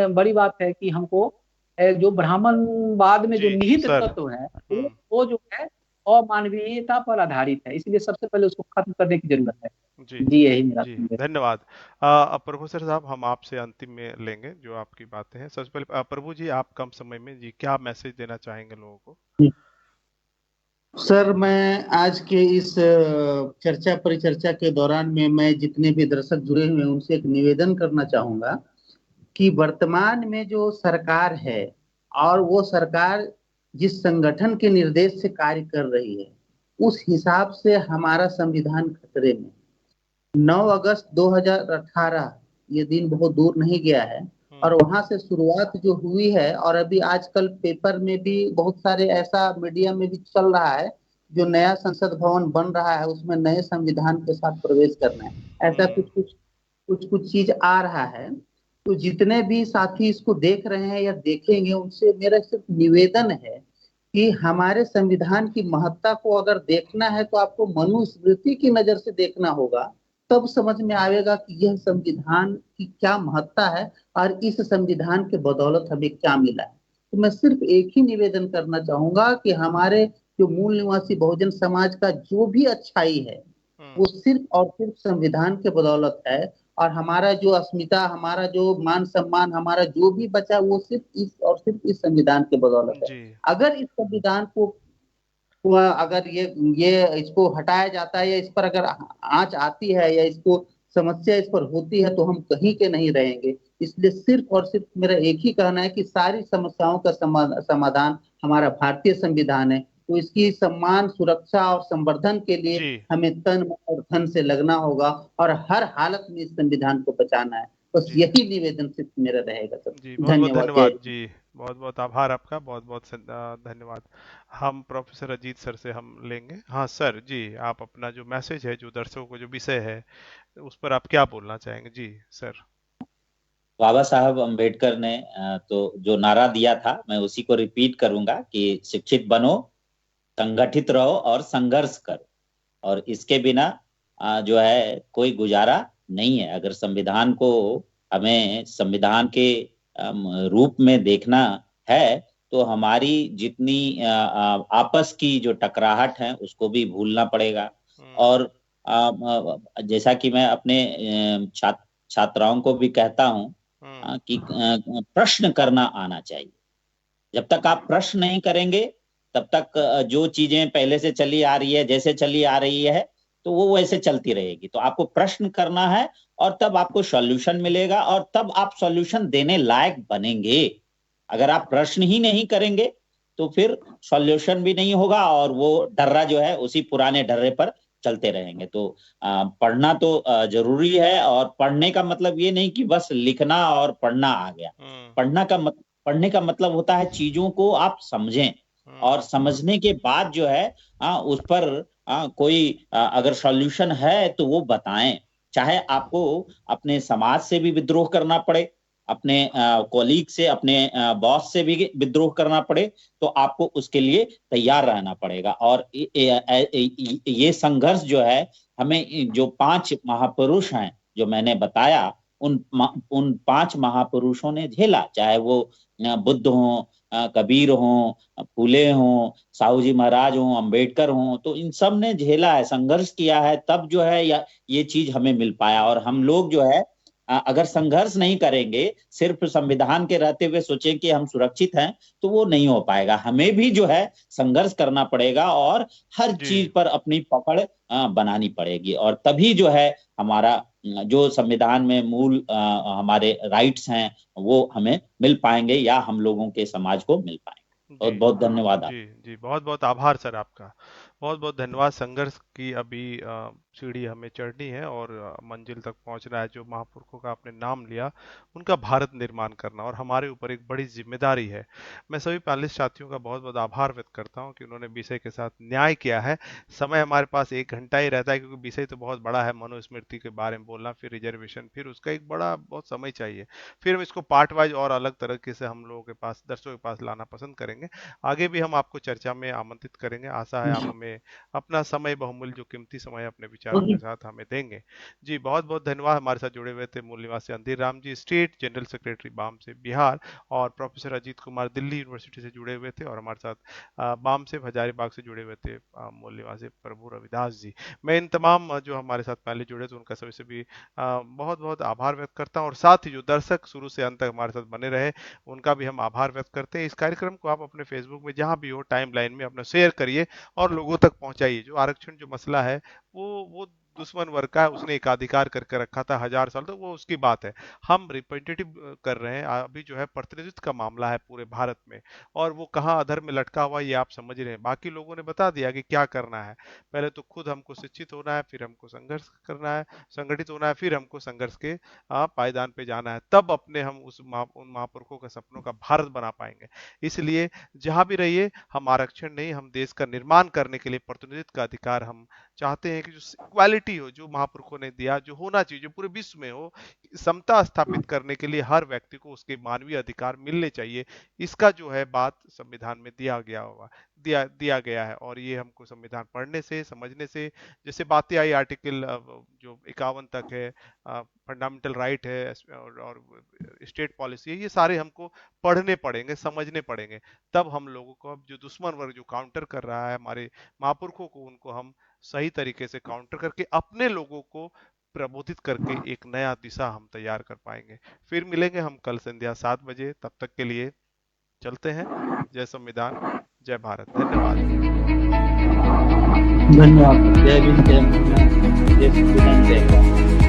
बड़ी बात है कि हमको जो ब्राह्मणवाद में जो निहित तत्व है वो जो है अमानवीयता पर आधारित है, इसलिए सबसे पहले उसको खत्म करने की जरूरत है। जी यही मेरा धन्यवाद। प्रभु सर साहब, हम आपसे अंतिम में लेंगे जो आपकी बातें हैं। सबसे पहले प्रभु जी, आप कम समय में जी क्या मैसेज देना चाहेंगे लोगों को? सर, मैं आज के इस चर्चा परिचर्चा के दौरान में मैं जितने भी दर्शक जुड़े हुए हैं उनसे एक निवेदन करना चाहूंगा कि वर्तमान में जो सरकार है और वो सरकार जिस संगठन के निर्देश से कार्य कर रही है उस हिसाब से हमारा संविधान खतरे में। 9 अगस्त 2018 ये दिन बहुत दूर नहीं गया है और वहां से शुरुआत जो हुई है और अभी आजकल पेपर में भी बहुत सारे ऐसा मीडिया में भी चल रहा है, जो नया संसद भवन बन रहा है उसमें नए संविधान के साथ प्रवेश करना है, ऐसा कुछ चीज आ रहा है। तो जितने भी साथी इसको देख रहे हैं या देखेंगे उनसे मेरा सिर्फ निवेदन है कि हमारे संविधान की महत्ता को अगर देखना है तो आपको मनुस्मृति की नजर से देखना होगा, तब समझ में आएगा कि यह संविधान की क्या महत्ता है और इस संविधान के बदौलत हमें क्या मिला है। तो मैं सिर्फ एक ही निवेदन करना चाहूंगा कि हमारे जो मूल निवासी बहुजन समाज का जो भी अच्छाई है वो सिर्फ और सिर्फ संविधान के बदौलत है और हमारा जो अस्मिता, हमारा जो मान सम्मान, हमारा जो भी बचा वो सिर्फ इस संविधान के बदौलत है। अगर इस संविधान को अगर ये इसको हटाया जाता है या इस पर अगर आंच आती है या इसको समस्या इस पर होती है तो हम कहीं के नहीं रहेंगे। इसलिए सिर्फ और सिर्फ मेरा एक ही कहना है कि सारी समस्याओं का समाधान हमारा भारतीय संविधान है, तो इसकी सम्मान, सुरक्षा और संवर्धन के लिए हमें तन मन और धन से लगना होगा और हर हालत में इस संविधान को बचाना है। बस यही निवेदन सिर्फ मेरा रहेगा सर। धन्यवाद जी, बहुत बहुत आभार आपका, बहुत बहुत धन्यवाद। हम प्रोफेसर अजीत सर से हम लेंगे। हाँ सर जी, आप अपना जो मैसेज है, जो दर्शकों को जो विषय है उस पर आप क्या बोलना चाहेंगे? जी सर। बाबा साहब अम्बेडकर ने तो जो नारा दिया था मैं उसी को रिपीट करूंगा कि शिक्षित बनो, संगठित रहो और संघर्ष करो, और इसके बिना जो है कोई गुजारा नहीं है। अगर संविधान को हमें संविधान के रूप में देखना है तो हमारी जितनी आपस की जो टकराहट है उसको भी भूलना पड़ेगा। और जैसा कि मैं अपने छात्राओं को भी कहता हूं कि प्रश्न करना आना चाहिए। जब तक आप प्रश्न नहीं करेंगे तब तक जो चीजें पहले से चली आ रही है, जैसे चली आ रही है, तो वो वैसे चलती रहेगी। तो आपको प्रश्न करना है और तब आपको सॉल्यूशन मिलेगा और तब आप सॉल्यूशन देने लायक बनेंगे। अगर आप प्रश्न ही नहीं करेंगे तो फिर सॉल्यूशन भी नहीं होगा और वो डर्रा जो है उसी पुराने डर्रे पर चलते रहेंगे। तो पढ़ना तो जरूरी है, और पढ़ने का मतलब ये नहीं कि बस लिखना और पढ़ना आ गया। पढ़ने का मतलब होता है चीजों को आप समझें और समझने के बाद जो है उस पर कोई अगर सॉल्यूशन है तो वो बताएं। चाहे आपको अपने समाज से भी विद्रोह करना पड़े, अपने कॉलीग से, अपने बॉस से भी विद्रोह करना पड़े, तो आपको उसके लिए तैयार रहना पड़ेगा। और ये संघर्ष जो है हमें, जो 5 महापुरुष हैं जो मैंने बताया, उन 5 महापुरुषों ने झेला। चाहे वो बुद्ध हों, कबीर हों, फूले हों, साहू जी महाराज हों, अंबेडकर हों, तो इन सब ने झेला है, संघर्ष किया है, तब जो है ये चीज हमें मिल पाया। और हम लोग जो है अगर संघर्ष नहीं करेंगे, सिर्फ संविधान के रहते हुए सोचें कि हम सुरक्षित हैं, तो वो नहीं हो पाएगा। हमें भी जो है संघर्ष करना पड़ेगा और हर चीज पर अपनी पकड़ बनानी पड़ेगी, और तभी जो है हमारा जो संविधान में मूल हमारे राइट्स हैं वो हमें मिल पाएंगे, या हम लोगों के समाज को मिल पाएंगे। बहुत बहुत धन्यवाद। जी जी, बहुत बहुत आभार सर आपका, बहुत बहुत धन्यवाद। संघर्ष की अभी सीढ़ी हमें चढ़नी है और मंजिल तक पहुंचना है। जो महापुरुषों का आपने नाम लिया, उनका भारत निर्माण करना और हमारे ऊपर एक बड़ी जिम्मेदारी है। मैं सभी पैनलिस्ट साथियों का बहुत बहुत आभार व्यक्त करता हूं कि उन्होंने विषय के साथ न्याय किया है। समय हमारे पास 1 घंटा ही रहता है, क्योंकि विषय तो बहुत बड़ा है, मनुस्मृति के बारे में बोलना, फिर रिजर्वेशन, फिर उसका एक बड़ा बहुत समय चाहिए। फिर हम इसको पार्ट वाइज और अलग तरीके से हम लोगों के पास, दर्शकों के पास लाना पसंद करेंगे। आगे भी हम आपको चर्चा में आमंत्रित करेंगे। आशा है आप हमें अपना समय, बहुमूल्य जो कीमती समय अपने विचारों के साथ हमें देंगे। जी बहुत बहुत धन्यवाद। हमारे साथ जुड़े हुए थे मूल निवासी अंधीर Ram ji, state general secretary balm से बिहार, और प्रोफेसर अजीत कुमार दिल्ली यूनिवर्सिटी से जुड़े हुए थे, और हमारे साथ बाम से हजारीबाग से जुड़े हुए थे मूल निवासी प्रभु रविदास जी। मैं इन तमाम जो हमारे साथ पहले जुड़े थे उनका सभी से भी बहुत बहुत आभार व्यक्त करता हूँ, और साथ ही जो दर्शक शुरू से अंत तक हमारे साथ बने रहे उनका भी हम आभार व्यक्त करते हैं। इस कार्यक्रम को आप अपने फेसबुक में जहां भी हो टाइम लाइन में अपना शेयर करिए और लोगों तक पहुंचाइए। जो आरक्षण जो मसला है वो दुश्मन वर्ग का है, उसने एकाधिकार करके रखा था 1000 साल, तो वो उसकी बात है। हम रिप्रेजेंटेटिव कर रहे हैं, अभी जो है प्रतिनिधित्व का मामला है पूरे भारत में, और वो कहाँ अधर में लटका हुआ ये आप समझ रहे हैं। बाकी लोगों ने बता दिया कि क्या करना है। पहले तो खुद हमको शिक्षित होना है, फिर हमको संघर्ष करना है, संगठित होना है, फिर हमको संघर्ष के पायदान पे जाना है, तब अपने हम उन महापुरुषों के सपनों का भारत बना पाएंगे। इसलिए जहां भी रहिए, हम आरक्षण नहीं, हम देश का निर्माण करने के लिए प्रतिनिधित्व का अधिकार हम चाहते हैं कि जो इक्वालिटी हो, जो महापुरुषों ने दिया, जो होना चाहिए, जो पूरे विश्व में हो, समता स्थापित करने के लिए हर व्यक्ति को उसके मानवीय अधिकार मिलने चाहिए। इसका जो है बात संविधान में दिया गया है, और ये हमको संविधान पढ़ने से, समझने से, जैसे बातें आई आर्टिकल जो 51 तक है, फंडामेंटल राइट है और स्टेट पॉलिसी है, ये सारे हमको पढ़ने पड़ेंगे, समझने पड़ेंगे। तब हम लोगों को, अब जो दुश्मन वर्ग जो काउंटर कर रहा है हमारे महापुरुषों को, उनको हम सही तरीके से काउंटर करके अपने लोगों को प्रबोधित करके एक नया दिशा हम तैयार कर पाएंगे। फिर मिलेंगे हम कल संध्या 7 बजे। तब तक के लिए चलते हैं। जय संविधान, जय भारत। धन्यवाद। धन्यवाद। जय भीम, जय संविधान, जय भारत।